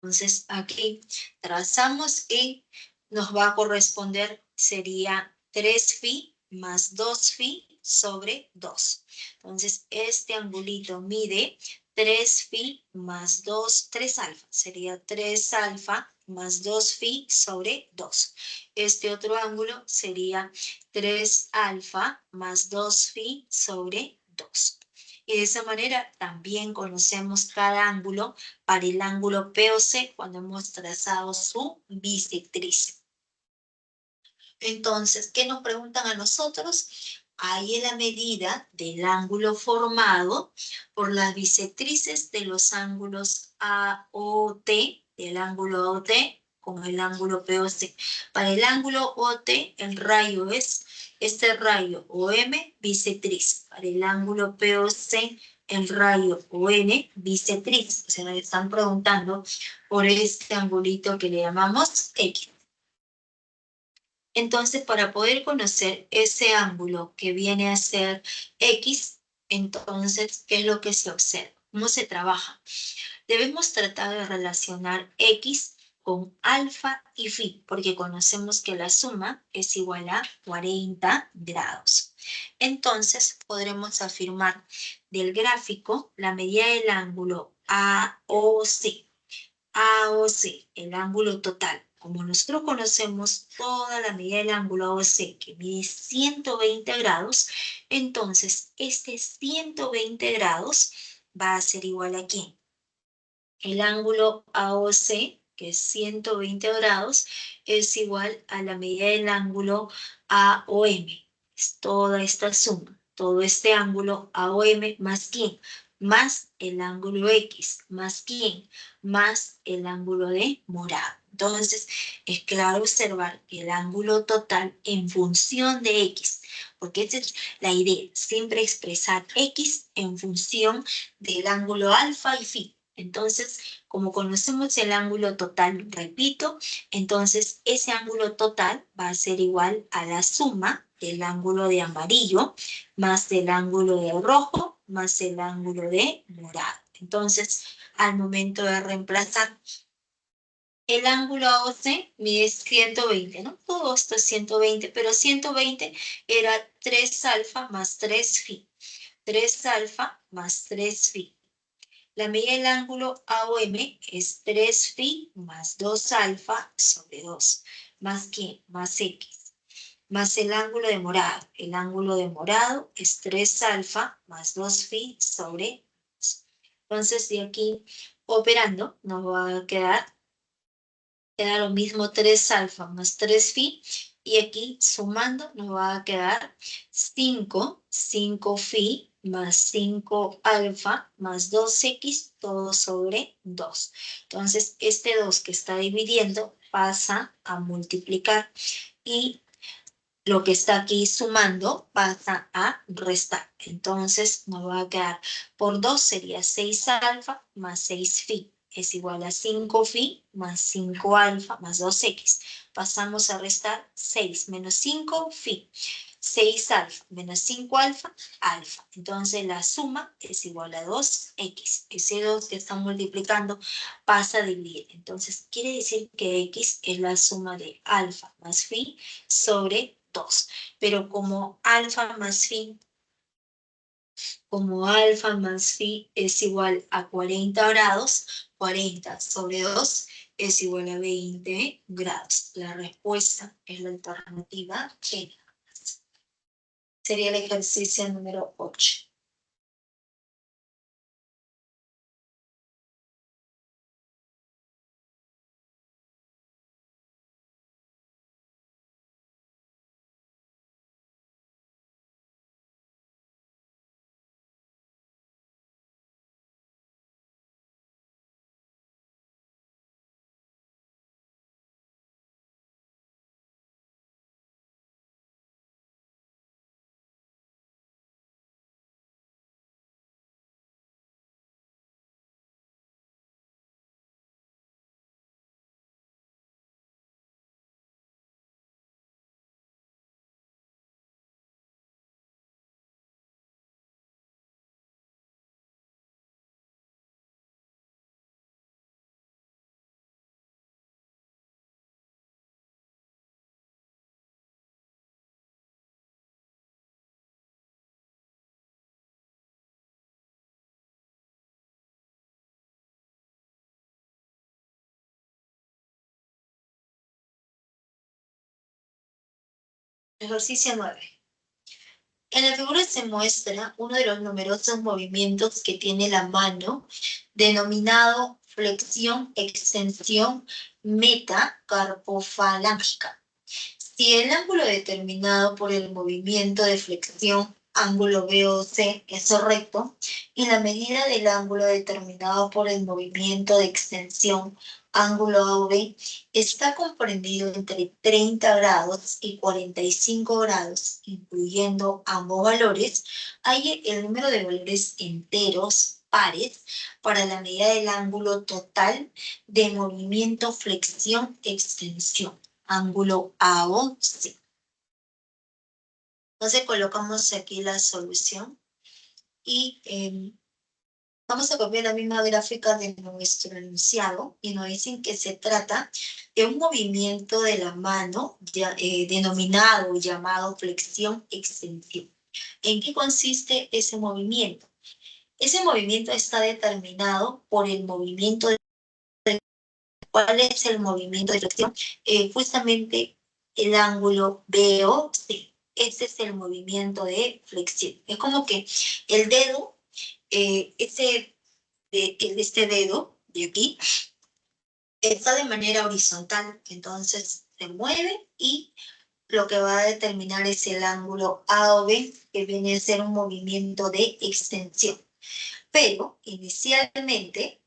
Entonces, aquí trazamos y nos va a corresponder, sería 3π más 2π sobre 2. Entonces, este angulito mide 3π más 2, 3 alfa. Sería 3 alfa más 2π sobre 2. Este otro ángulo sería 3 alfa más 2π sobre 2. Y de esa manera también conocemos cada ángulo para el ángulo POC cuando hemos trazado su bisectriz. Entonces, ¿qué nos preguntan a nosotros? Ahí es la medida del ángulo formado por las bisectrices de los ángulos AOT, del ángulo AOT con el ángulo POC. Para el ángulo OT, el rayo es este rayo OM, bisectriz. Para el ángulo POC, el rayo ON, bisectriz. O sea, nos están preguntando por este angulito que le llamamos X. Entonces, para poder conocer ese ángulo que viene a ser X, entonces, ¿qué es lo que se observa? ¿Cómo se trabaja? Debemos tratar de relacionar X con alfa y phi, porque conocemos que la suma es igual a 40 grados. Entonces, podremos afirmar del gráfico la medida del ángulo AOC. AOC, el ángulo total. Como nosotros conocemos toda la medida del ángulo AOC, que mide 120 grados, entonces este 120 grados va a ser igual a ¿quién? El ángulo AOC, que es 120 grados, es igual a la medida del ángulo AOM. Es toda esta suma, todo este ángulo AOM más ¿quién? Más el ángulo X, más ¿quién? Más el ángulo de morado. Entonces, es claro observar que el ángulo total en función de X, porque esa es la idea, siempre expresar X en función del ángulo alfa y phi. Entonces, como conocemos el ángulo total, repito, entonces ese ángulo total va a ser igual a la suma del ángulo de amarillo más el ángulo de rojo más el ángulo de morado. Entonces, al momento de reemplazar el ángulo AOC mide 120, ¿no? Todo esto es 120, pero 120 era 3 alfa más 3 phi. 3 alfa más 3 phi. La medida del ángulo AOM es 3π más 2 alfa sobre 2. ¿Más qué? Más X. Más el ángulo de morado. El ángulo de morado es 3 alfa más 2π sobre 2. Entonces, de aquí operando, nos va a queda lo mismo 3 alfa más 3π. Y aquí sumando nos va a quedar 5 phi más 5 alfa más 2x, todo sobre 2. Entonces, este 2 que está dividiendo pasa a multiplicar y lo que está aquí sumando pasa a restar. Entonces nos va a quedar por 2 sería 6 alfa más 6 phi. Es igual a 5 phi más 5 alfa más 2x. Pasamos a restar 6 menos 5 phi. 6 alfa menos 5 alfa, alfa. Entonces la suma es igual a 2x. Ese 2 que están multiplicando pasa a dividir. Entonces quiere decir que x es la suma de alfa más phi sobre 2. Pero como alfa más phi es igual a 40 grados, 40 sobre 2 es igual a 20 grados. La respuesta es la alternativa G. Sería el ejercicio número 8. Ejercicio 9. En la figura se muestra uno de los numerosos movimientos que tiene la mano, denominado flexión, extensión metacarpofalángica. Si el ángulo determinado por el movimiento de flexión, ángulo BOC, es recto, y la medida del ángulo determinado por el movimiento de extensión, ángulo AOB, está comprendido entre 30 grados y 45 grados, incluyendo ambos valores, hay el número de valores enteros, pares, para la medida del ángulo total de movimiento flexión-extensión, ángulo AOC. Entonces colocamos aquí la solución y vamos a copiar la misma gráfica de nuestro enunciado y nos dicen que se trata de un movimiento de la mano denominado, llamado flexión-extensión. ¿En qué consiste ese movimiento? Ese movimiento está determinado por el movimiento de... ¿Cuál es el movimiento de flexión? Justamente el ángulo BOC. Ese es el movimiento de flexión. Es como que el dedo, este dedo de aquí, está de manera horizontal, entonces se mueve y lo que va a determinar es el ángulo AOB, que viene a ser un movimiento de extensión. Pero inicialmente,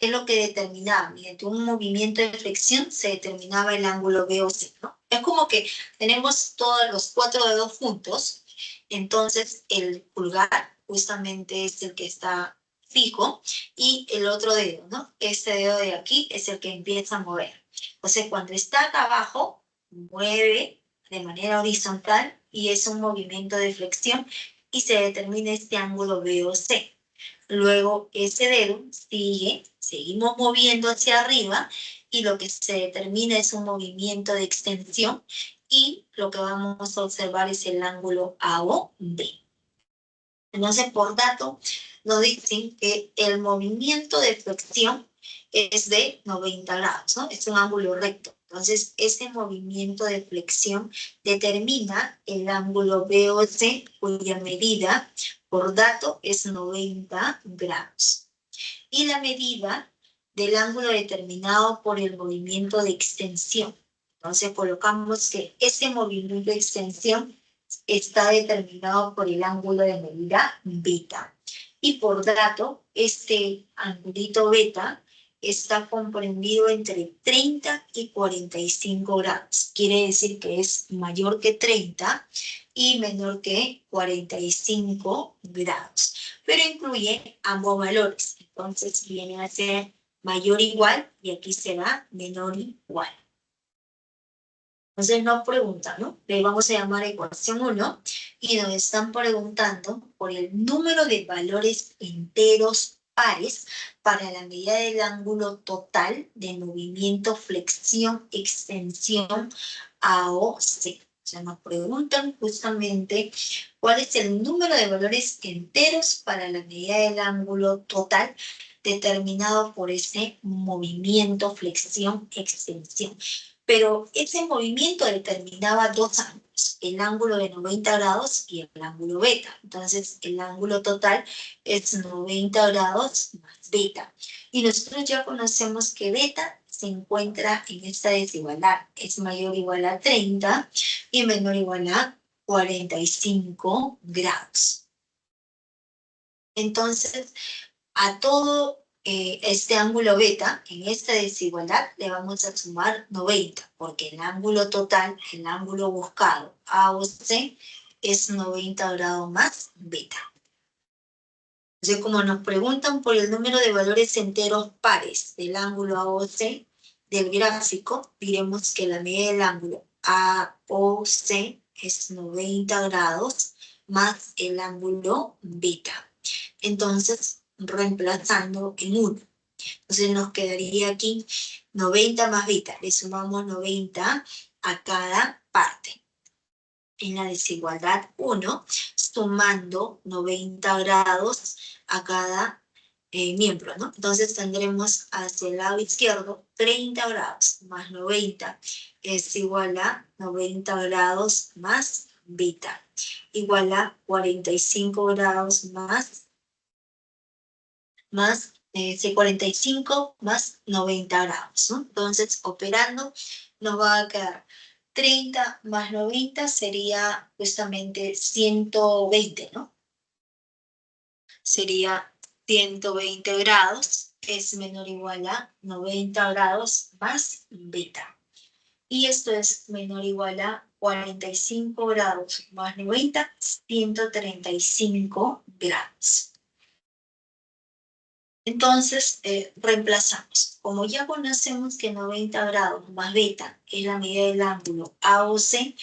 es lo que determinaba, mediante un movimiento de flexión se determinaba el ángulo BOC, ¿no? Es como que tenemos todos los 4 dedos juntos, entonces el pulgar justamente es el que está fijo y el otro dedo, ¿no? Este dedo de aquí es el que empieza a mover. Entonces cuando está acá abajo, mueve de manera horizontal y es un movimiento de flexión y se determina este ángulo BOC. Luego ese dedo seguimos moviendo hacia arriba y lo que se determina es un movimiento de extensión y lo que vamos a observar es el ángulo AOB. Entonces, por dato, nos dicen que el movimiento de flexión es de 90 grados, ¿no? Es un ángulo recto. Entonces, ese movimiento de flexión determina el ángulo BOC, cuya medida por dato es 90 grados. Y la medida del ángulo determinado por el movimiento de extensión. Entonces, colocamos que ese movimiento de extensión está determinado por el ángulo de medida beta. Y por dato, este angulito beta está comprendido entre 30 y 45 grados. Quiere decir que es mayor que 30 y menor que 45 grados. Pero incluye ambos valores. Entonces viene a ser mayor o igual y aquí será menor o igual. Entonces nos preguntan, ¿no? Le vamos a llamar ecuación 1 y nos están preguntando por el número de valores enteros pares para la medida del ángulo total de movimiento, flexión, extensión, AOC. O sea, nos preguntan justamente cuál es el número de valores enteros para la medida del ángulo total determinado por ese movimiento, flexión, extensión. Pero ese movimiento determinaba dos ángulos, el ángulo de 90 grados y el ángulo beta. Entonces, el ángulo total es 90 grados más beta. Y nosotros ya conocemos que beta se encuentra en esta desigualdad. Es mayor o igual a 30 y menor o igual a 45 grados. Entonces, a todo este ángulo beta, en esta desigualdad, le vamos a sumar 90, porque el ángulo total, el ángulo buscado, AOC, es 90 grados más beta. Entonces, como nos preguntan por el número de valores enteros pares del ángulo AOC del gráfico, diremos que la medida del ángulo AOC es 90 grados más el ángulo beta. Entonces, reemplazando en 1. Entonces nos quedaría aquí 90 más beta. Le sumamos 90 a cada parte. En la desigualdad 1, sumando 90 grados a cada miembro, ¿no? Entonces tendremos hacia el lado izquierdo 30 grados más 90 es igual a 90 grados más beta, igual a 45 grados más 45 más 90 grados, ¿no? Entonces, operando, nos va a quedar 30 más 90 sería justamente 120, ¿no? Sería 120 grados, es menor o igual a 90 grados más beta. Y esto es menor o igual a 45 grados más 90, 135 grados. Entonces, reemplazamos. Como ya conocemos que 90 grados más beta es la medida del ángulo AOC,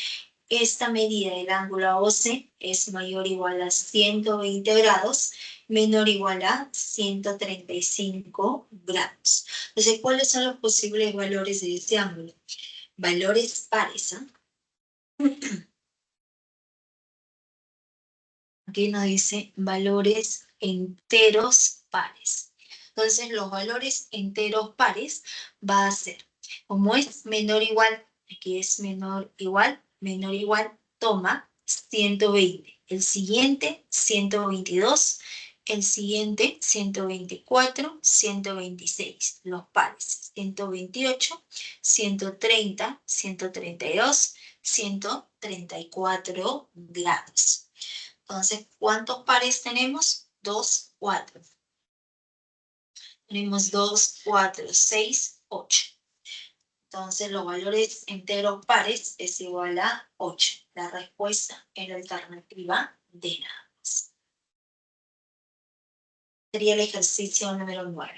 esta medida del ángulo AOC es mayor o igual a 120 grados, menor o igual a 135 grados. Entonces, ¿cuáles son los posibles valores de este ángulo? Valores pares, ¿eh? Aquí nos dice valores enteros pares. Entonces, los valores enteros pares va a ser, como es menor o igual, aquí es menor o igual, toma 120. El siguiente, 122. El siguiente, 124, 126. Los pares, 128, 130, 132, 134 grados. Entonces, ¿cuántos pares tenemos? 2, 4. Tenemos 2, 4, 6, 8. Entonces, los valores enteros pares es igual a 8. La respuesta es la alternativa D nada más. Sería el ejercicio número 9.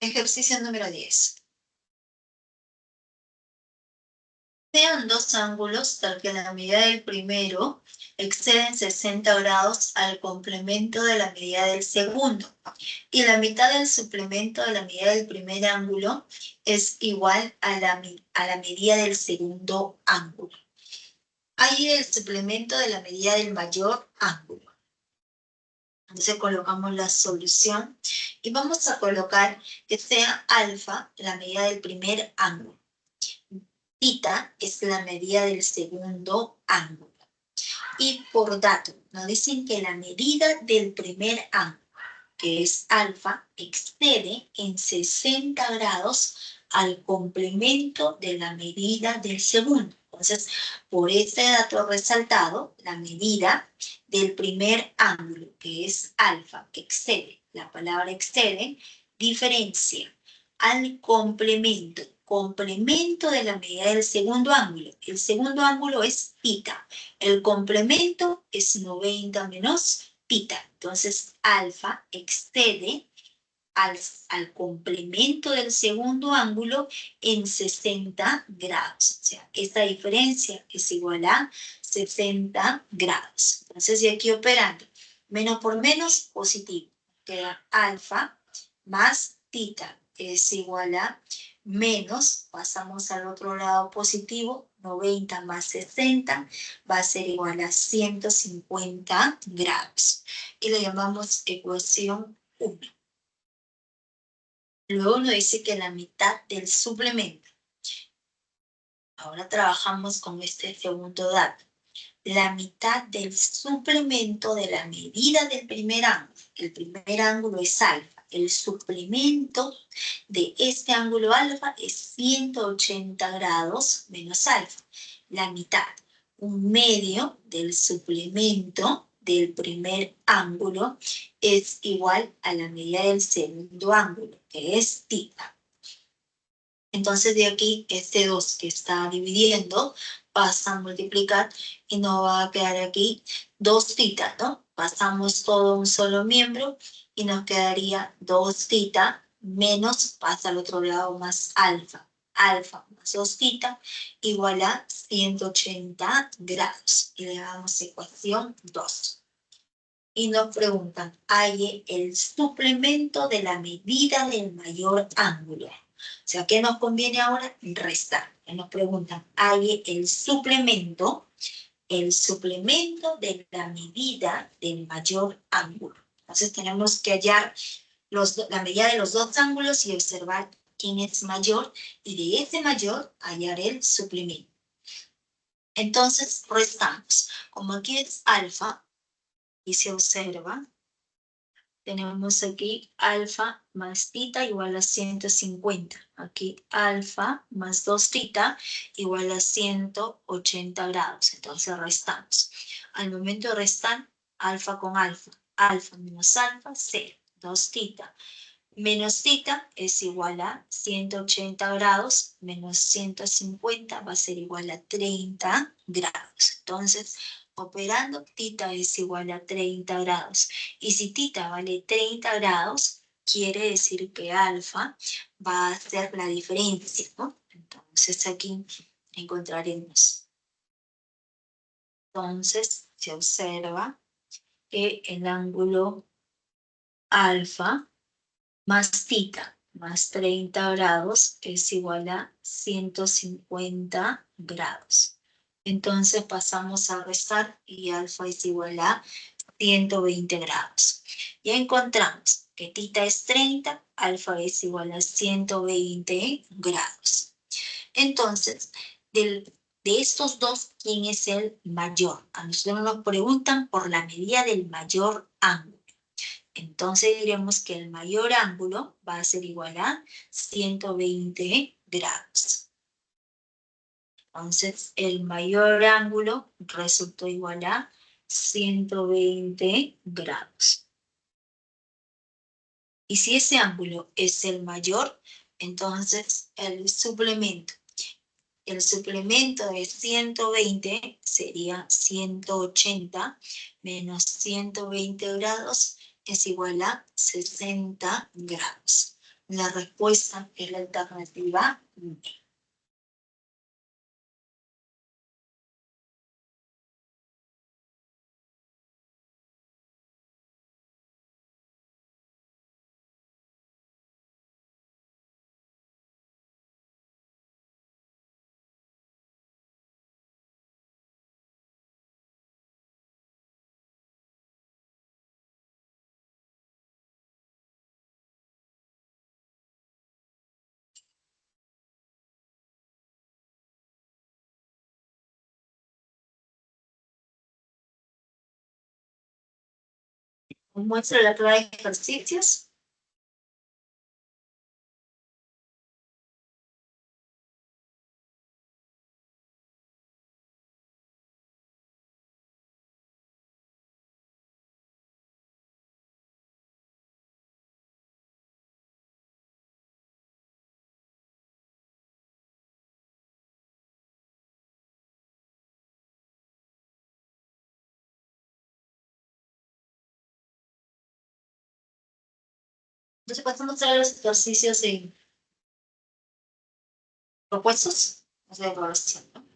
Ejercicio número 10. Sean dos ángulos tal que la medida del primero excede en 60 grados al complemento de la medida del segundo. Y la mitad del suplemento de la medida del primer ángulo es igual a la medida del segundo ángulo. Ahí el suplemento de la medida del mayor ángulo. Entonces colocamos la solución y vamos a colocar que sea alfa la medida del primer ángulo. Tita es la medida del segundo ángulo. Y por dato, nos dicen que la medida del primer ángulo, que es alfa, excede en 60 grados al complemento de la medida del segundo. Entonces, por este dato resaltado, la medida del primer ángulo, que es alfa, excede, la palabra excede, diferencia al complemento de la medida del segundo ángulo. El segundo ángulo es tita. El complemento es 90 menos tita. Entonces, alfa excede al complemento del segundo ángulo en 60 grados. O sea, esta diferencia es igual a 60 grados. Entonces, y aquí operando, menos por menos, positivo. Queda alfa más tita es igual a menos, pasamos al otro lado positivo, 90 más 60 va a ser igual a 150 grados. Y le llamamos ecuación 1. Luego nos dice que la mitad del suplemento. Ahora trabajamos con este segundo dato. La mitad del suplemento de la medida del primer ángulo. El primer ángulo es alfa. El suplemento de este ángulo alfa es 180 grados menos alfa. La mitad, un medio del suplemento del primer ángulo es igual a la medida del segundo ángulo, que es tita. Entonces de aquí, este 2 que está dividiendo, pasa a multiplicar y nos va a quedar aquí 2 tita, ¿no? Pasamos todo a un solo miembro y nos quedaría 2 tita menos, pasa al otro lado más alfa. Alfa más 2 tita igual a 180 grados. Y le damos ecuación 2. Y nos preguntan, halle el suplemento de la medida del mayor ángulo. O sea, ¿qué nos conviene ahora? Restar. Nos preguntan, halle el suplemento de la medida del mayor ángulo. Entonces tenemos que hallar la medida de los dos ángulos y observar quién es mayor, y de ese mayor hallar el suplemento. Entonces restamos. Como aquí es alfa, y se observa, tenemos aquí alfa más tita igual a 150. Aquí alfa más 2 tita igual a 180 grados. Entonces restamos. Al momento de restar, alfa con alfa. Alfa menos alfa, 0. 2 tita menos tita es igual a 180 grados menos 150 va a ser igual a 30 grados. Entonces, operando, tita es igual a 30 grados. Y si tita vale 30 grados, quiere decir que alfa va a hacer la diferencia, ¿no? Entonces aquí encontraremos. Entonces se observa que el ángulo alfa más tita más 30 grados es igual a 150 grados. Entonces pasamos a restar y alfa es igual a 120 grados. Ya encontramos que tita es 30, alfa es igual a 120 grados. Entonces, de estos dos, ¿quién es el mayor? A nosotros nos preguntan por la medida del mayor ángulo. Entonces diremos que el mayor ángulo va a ser igual a 120 grados. Entonces, el mayor ángulo resultó igual a 120 grados. Y si ese ángulo es el mayor, entonces el suplemento de 120 sería 180 menos 120 grados es igual a 60 grados. La respuesta es la alternativa B. Muestra la clave de ejercicios. Entonces, vas a mostrar los ejercicios propuestos, o sea, de evaluación, ¿no?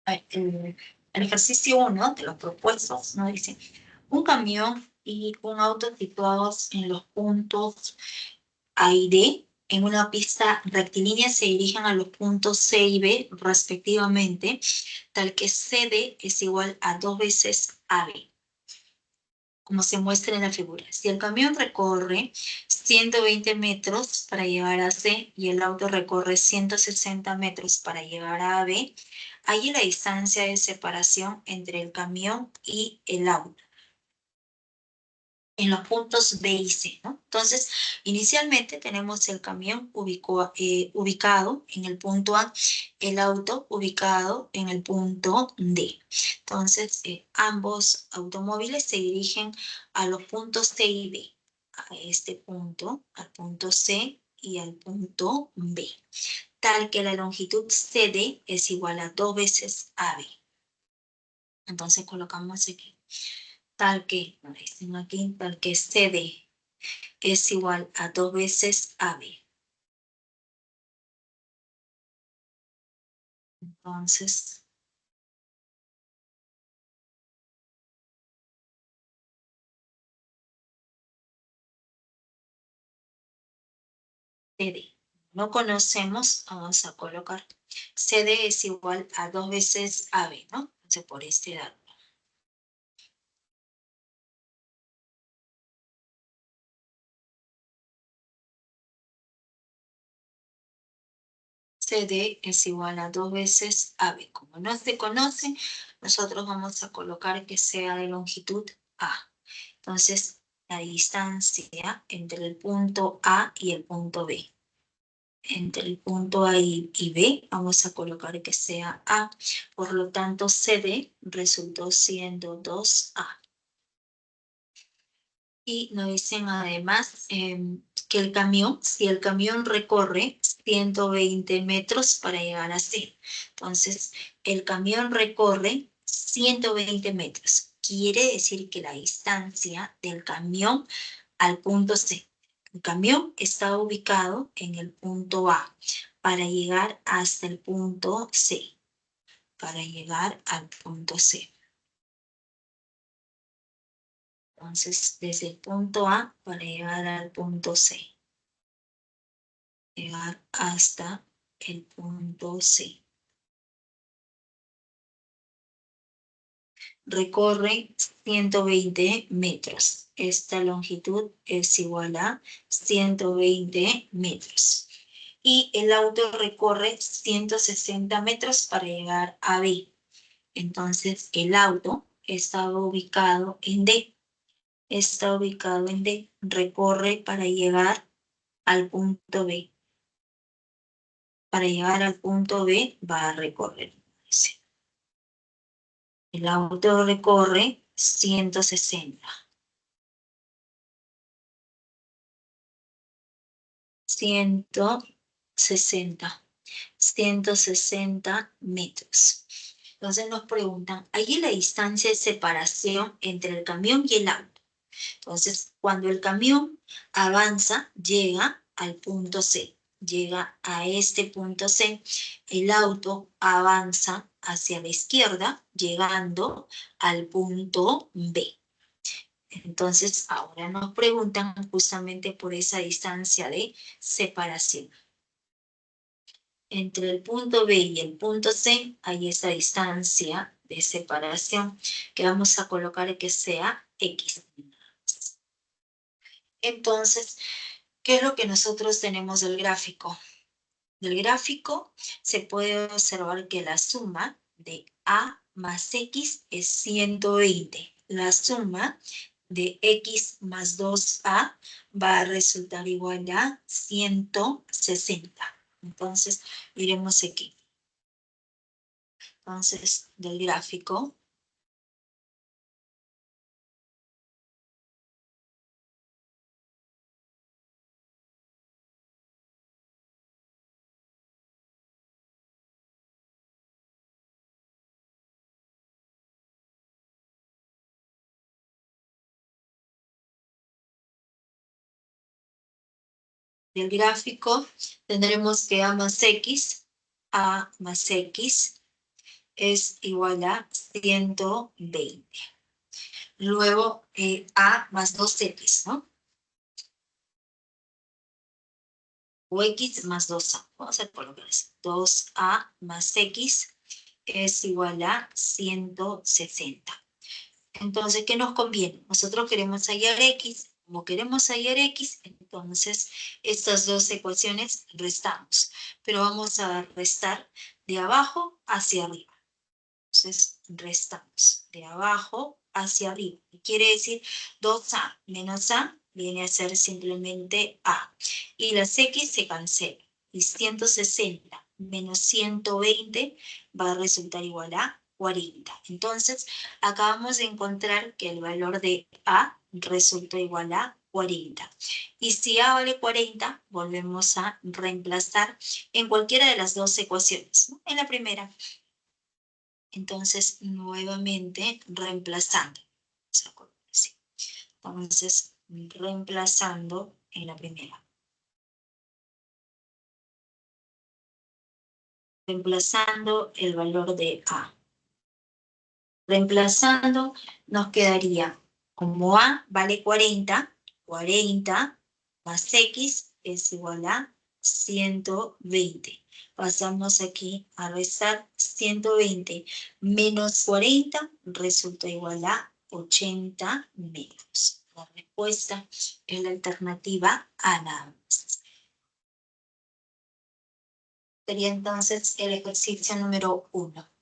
el ejercicio 1 de los propuestos nos dice, un camión y un auto situados en los puntos A y D en una pista rectilínea se dirigen a los puntos C y B respectivamente, tal que CD es igual a 2 veces AB, como se muestra en la figura. Si el camión recorre 120 metros para llegar a C y el auto recorre 160 metros para llegar a B, hay la distancia de separación entre el camión y el auto en los puntos B y C, ¿no? Entonces, inicialmente tenemos el camión ubicado en el punto A, el auto ubicado en el punto D. Entonces, ambos automóviles se dirigen a los puntos C y B, a este punto, al punto C y al punto B, tal que la longitud CD es igual a 2 veces AB. Entonces, colocamos aquí tal que, como dicen aquí, tal que CD es igual a 2 veces AB. Entonces, CD. No conocemos, vamos a colocar CD es igual a 2 veces AB, ¿no? Entonces, por este dato. CD es igual a 2 veces AB. Como no se conoce, nosotros vamos a colocar que sea de longitud A. Entonces, la distancia entre el punto A y el punto B. Entre el punto A y B, vamos a colocar que sea A. Por lo tanto, CD resultó siendo 2A. Y nos dicen además que el camión, si el camión recorre 120 metros para llegar a C. Entonces, el camión recorre 120 metros. Quiere decir que la distancia del camión al punto C. El camión está ubicado en el punto A para llegar hasta el punto C. Para llegar al punto C. Entonces, desde el punto A para llegar al punto C. Llegar hasta el punto C. Recorre 120 metros. Esta longitud es igual a 120 metros. Y el auto recorre 160 metros para llegar a B. Entonces, el auto está ubicado en D. Está ubicado en D. Recorre para llegar al punto B. Para llegar al punto B va a recorrer. El auto recorre 160. 160 metros. Entonces nos preguntan, ¿hay la distancia de separación entre el camión y el auto? Entonces, cuando el camión avanza, llega al punto C, llega a este punto C, el auto avanza hacia la izquierda, llegando al punto B. Entonces, ahora nos preguntan justamente por esa distancia de separación. Entre el punto B y el punto C hay esa distancia de separación que vamos a colocar que sea X. Entonces, ¿qué es lo que nosotros tenemos del gráfico? Del gráfico se puede observar que la suma de A más X es 120. La suma de X más 2A va a resultar igual a 160. Entonces, miremos aquí. Entonces, del gráfico, tendremos que A más X es igual a 120. Luego, a más 2x, ¿no? O x más 2a. Vamos a hacer por lo que es 2a más x es igual a 160. Entonces, ¿qué nos conviene? Nosotros queremos hallar x. Como queremos hallar x, entonces estas dos ecuaciones restamos. Pero vamos a restar de abajo hacia arriba. Entonces, restamos de abajo hacia arriba. Quiere decir 2a menos a viene a ser simplemente a. Y las x se cancelan. Y 160 menos 120 va a resultar igual a 40. Entonces, acabamos de encontrar que el valor de a resulta igual a 40. Y si a vale 40, volvemos a reemplazar en cualquiera de las dos ecuaciones, ¿no? En la primera. Entonces, nuevamente reemplazando. Entonces, reemplazando en la primera. Reemplazando el valor de A. Reemplazando, nos quedaría como A vale 40, 40 más X es igual a 120. Pasamos aquí a restar 120 menos 40 resulta igual a 80 metros. La respuesta es la alternativa A nada más. Sería entonces el ejercicio número 1.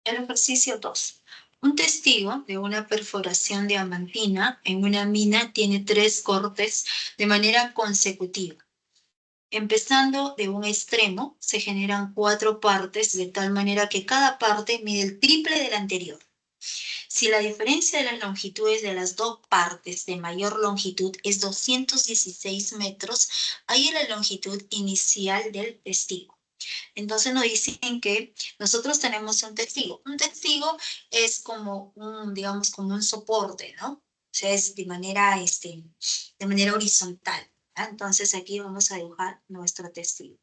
El ejercicio 2. Un testigo de una perforación diamantina en una mina tiene 3 cortes de manera consecutiva. Empezando de un extremo, se generan 4 partes de tal manera que cada parte mide el triple de la anterior. Si la diferencia de las longitudes de las 2 partes de mayor longitud es 216 metros, ahí es la longitud inicial del testigo. Entonces nos dicen que nosotros tenemos un testigo. Un testigo es como digamos, como un soporte, ¿no? O sea, es de manera horizontal. ¿Ah? Entonces aquí vamos a dibujar nuestro testigo.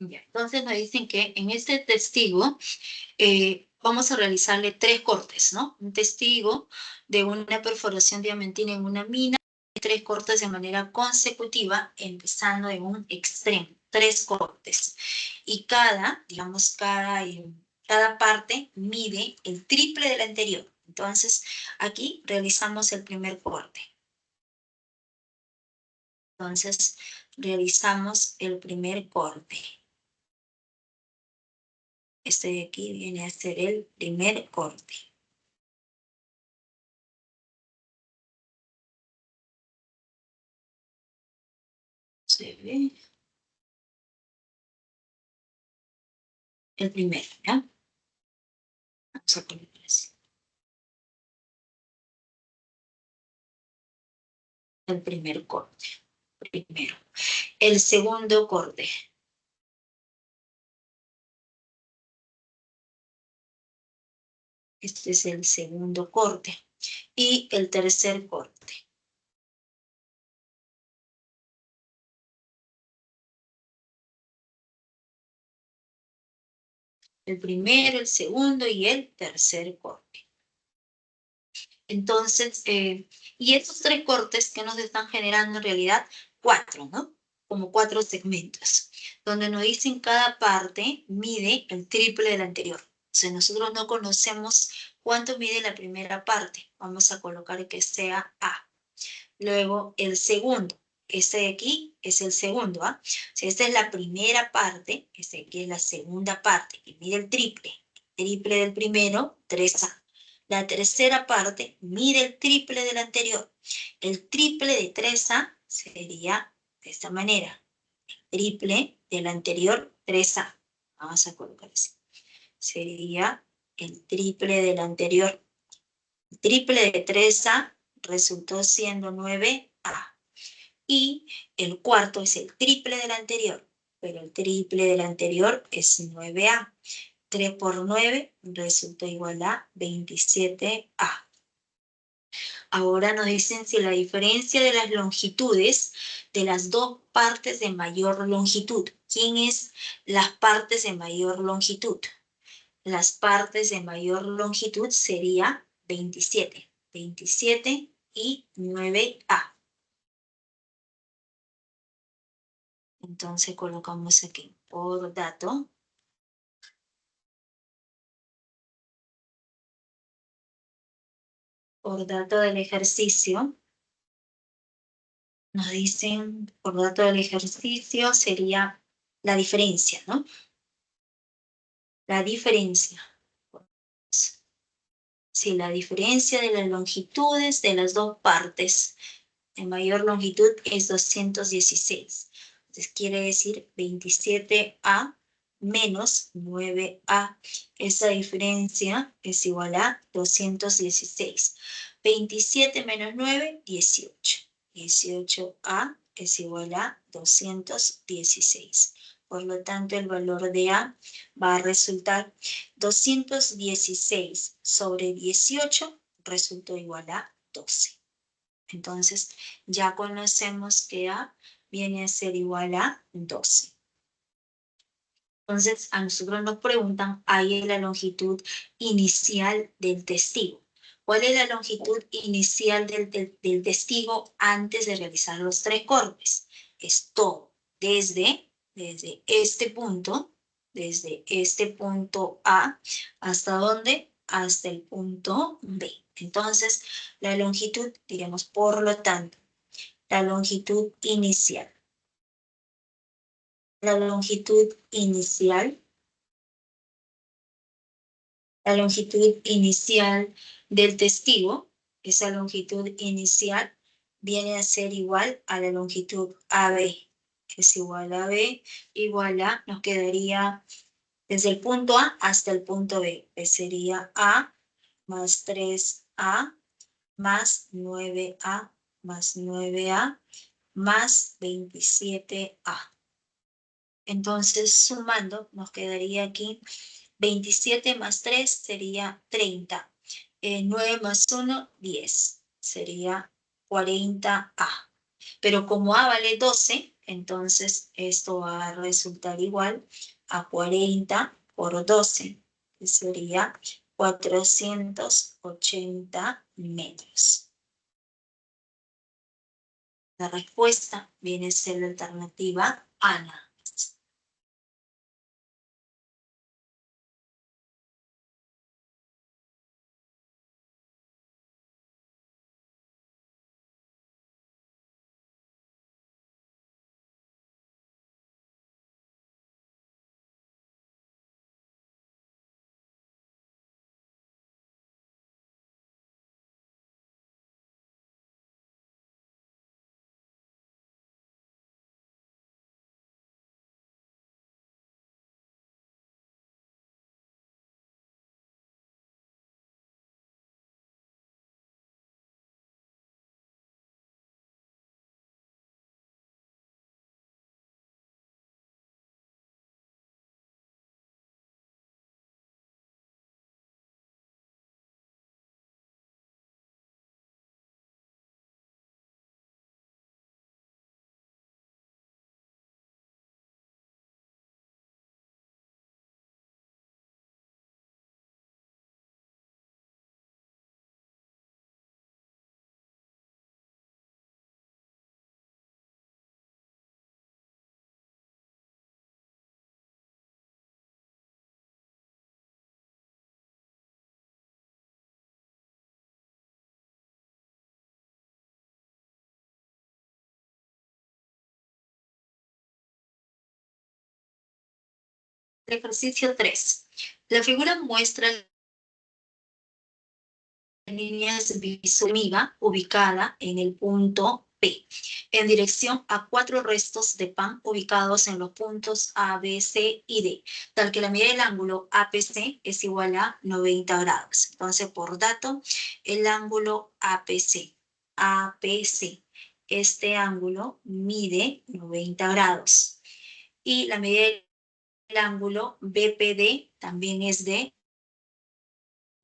Ya, entonces nos dicen que en este testigo vamos a realizarle 3 cortes, ¿no? Un testigo de una perforación diamantina en una mina, 3 cortes de manera consecutiva, empezando en un extremo, 3 cortes. Y digamos, cada parte mide el triple del anterior. Entonces, aquí realizamos el primer corte. Entonces, realizamos el primer corte. Este de aquí viene a ser el primer corte. Se ve. El primero, ¿ya? Vamos a poner así. El primer corte. Primero. El segundo corte. Este es el segundo corte. Y el tercer corte. El primero, el segundo y el tercer corte. Entonces, y estos 3 cortes que nos están generando en realidad 4, ¿no? Como 4 segmentos, donde nos dicen cada parte mide el triple del anterior. O sea, nosotros no conocemos cuánto mide la primera parte. Vamos a colocar que sea A. Luego, el segundo. Este de aquí es el segundo, ¿ah? Si esta es la primera parte, este de aquí es la segunda parte, que mide el triple del primero, 3A. La tercera parte mide el triple del anterior. El triple de 3A sería de esta manera. Triple del anterior, 3A. Vamos a colocar así. Sería el triple del anterior. El triple de 3A resultó siendo 9A. Y el cuarto es el triple del anterior, pero el triple del anterior es 9A. 3 por 9 resulta igual a 27A. Ahora nos dicen si la diferencia de las longitudes de las dos partes de mayor longitud. ¿Quién es las partes de mayor longitud? Las partes de mayor longitud sería 27. 27 y 9A. Entonces colocamos aquí por dato. Por dato del ejercicio. Nos dicen, por dato del ejercicio, sería la diferencia, ¿no? La diferencia. Sí, la diferencia de las longitudes de las dos partes de mayor longitud es 216. Entonces quiere decir 27A menos 9A. Esa diferencia es igual a 216. 27 menos 9, 18. 18A es igual a 216. Por lo tanto, el valor de A va a resultar 216 sobre 18 resultó igual a 12. Entonces, ya conocemos que A viene a ser igual a 12. Entonces, a nosotros nos preguntan, ahí es la longitud inicial del testigo. ¿Cuál es la longitud inicial del testigo antes de realizar los 3 cortes? Es todo, desde este punto A, ¿hasta dónde? Hasta el punto B. Entonces, la longitud, diremos, por lo tanto, la longitud inicial. La longitud inicial del testigo, esa longitud inicial viene a ser igual a la longitud AB. Es igual a B, igual a, nos quedaría desde el punto A hasta el punto B, que sería A más 3A más 9A más 9A más 27A. Entonces, sumando, nos quedaría aquí 27 más 3 sería 30. 9 más 1, 10. Sería 40A. Pero como A vale 12, entonces esto va a resultar igual a 40 por 12, que sería 480 metros. La respuesta viene a ser la alternativa A. Ejercicio 3. La figura muestra líneas visuales ubicada en el punto P, en dirección a 4 restos de pan ubicados en los puntos A, B, C y D, tal que la medida del ángulo APC es igual a 90 grados. Entonces, por dato, el ángulo APC, este ángulo mide 90 grados. Y la medida del ángulo BPD también es de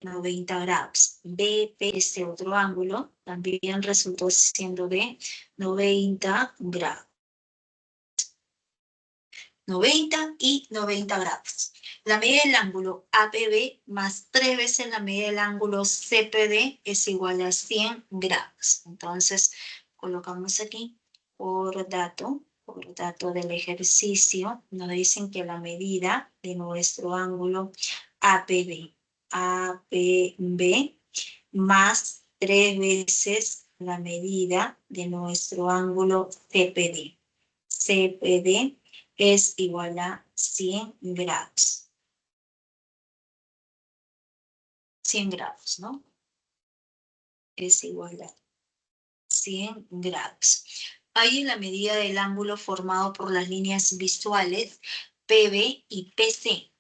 90 grados. BP, este otro ángulo, también resultó siendo de 90 grados. 90 y 90 grados. La medida del ángulo APB más 3 veces la medida del ángulo CPD es igual a 100 grados. Entonces, colocamos aquí por dato del ejercicio, nos dicen que la medida de nuestro ángulo APB más 3 veces la medida de nuestro ángulo CPD. CPD es igual a 100 grados. 100 grados, ¿no? Es igual a 100 grados. Ahí la medida del ángulo formado por las líneas visuales PB y PC.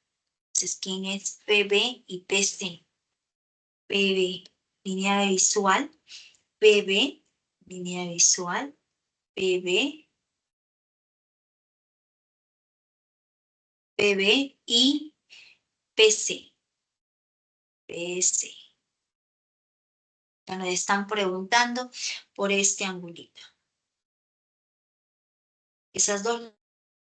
Entonces, ¿quién es PB y PC? PB, línea visual, PB, línea visual, PB, PB y PC. PC. Ya nos están preguntando por este angulito. Esas dos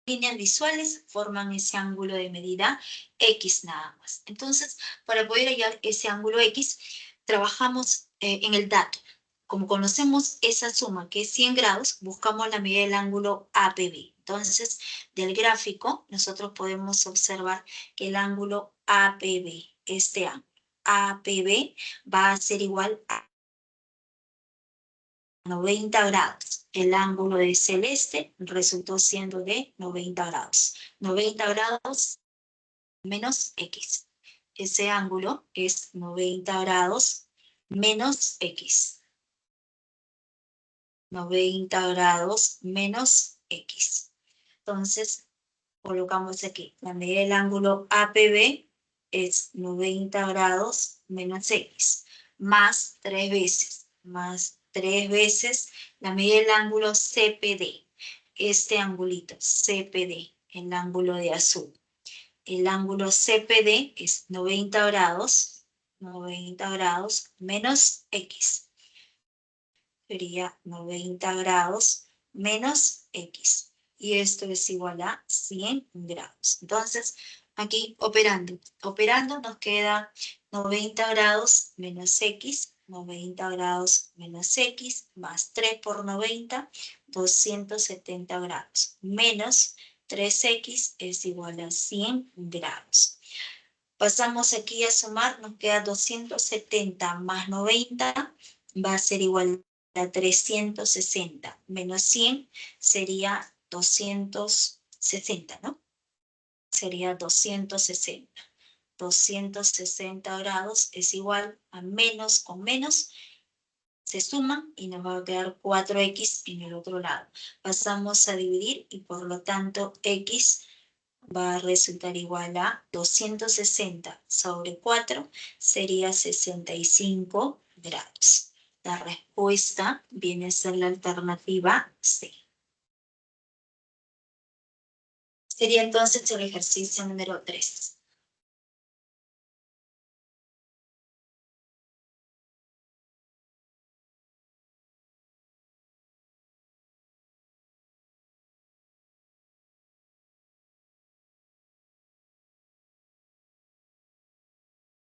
líneas visuales forman ese ángulo de medida X nada más. Entonces, para poder hallar ese ángulo X, trabajamos en el dato. Como conocemos esa suma que es 100 grados, buscamos la medida del ángulo APB. Entonces, del gráfico, nosotros podemos observar que el ángulo APB, este ángulo APB, va a ser igual a 90 grados. El ángulo de celeste resultó siendo de 90 grados. 90 grados menos X. Ese ángulo es 90 grados menos X. 90 grados menos X. Entonces, colocamos aquí. La medida del ángulo APB es 90 grados menos X. Más 3 veces. Más 3 veces la medida del ángulo CPD. Este angulito, CPD, el ángulo de azul. El ángulo CPD es 90 grados menos X. Sería 90 grados menos X. y esto es igual a 100 grados. Entonces, aquí operando nos queda 90 grados menos x, 90 grados menos x, más 3 por 90, 270 grados, menos 3x es igual a 100 grados. Pasamos aquí a sumar, nos queda 270 más 90, va a ser igual a 360, menos 100 sería 260, ¿no? Sería 260. 260 grados es igual a menos con menos, se suman y nos va a quedar 4x en el otro lado. Pasamos a dividir y por lo tanto x va a resultar igual a 260 sobre 4, sería 65 grados. La respuesta viene a ser la alternativa C. Sería entonces el ejercicio número 3.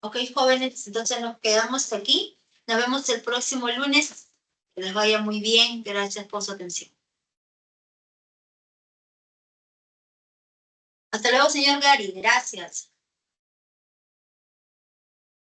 Ok, jóvenes, entonces nos quedamos aquí. Nos vemos el próximo lunes. Que les vaya muy bien. Gracias por su atención. Hasta luego, señor Gary. Gracias.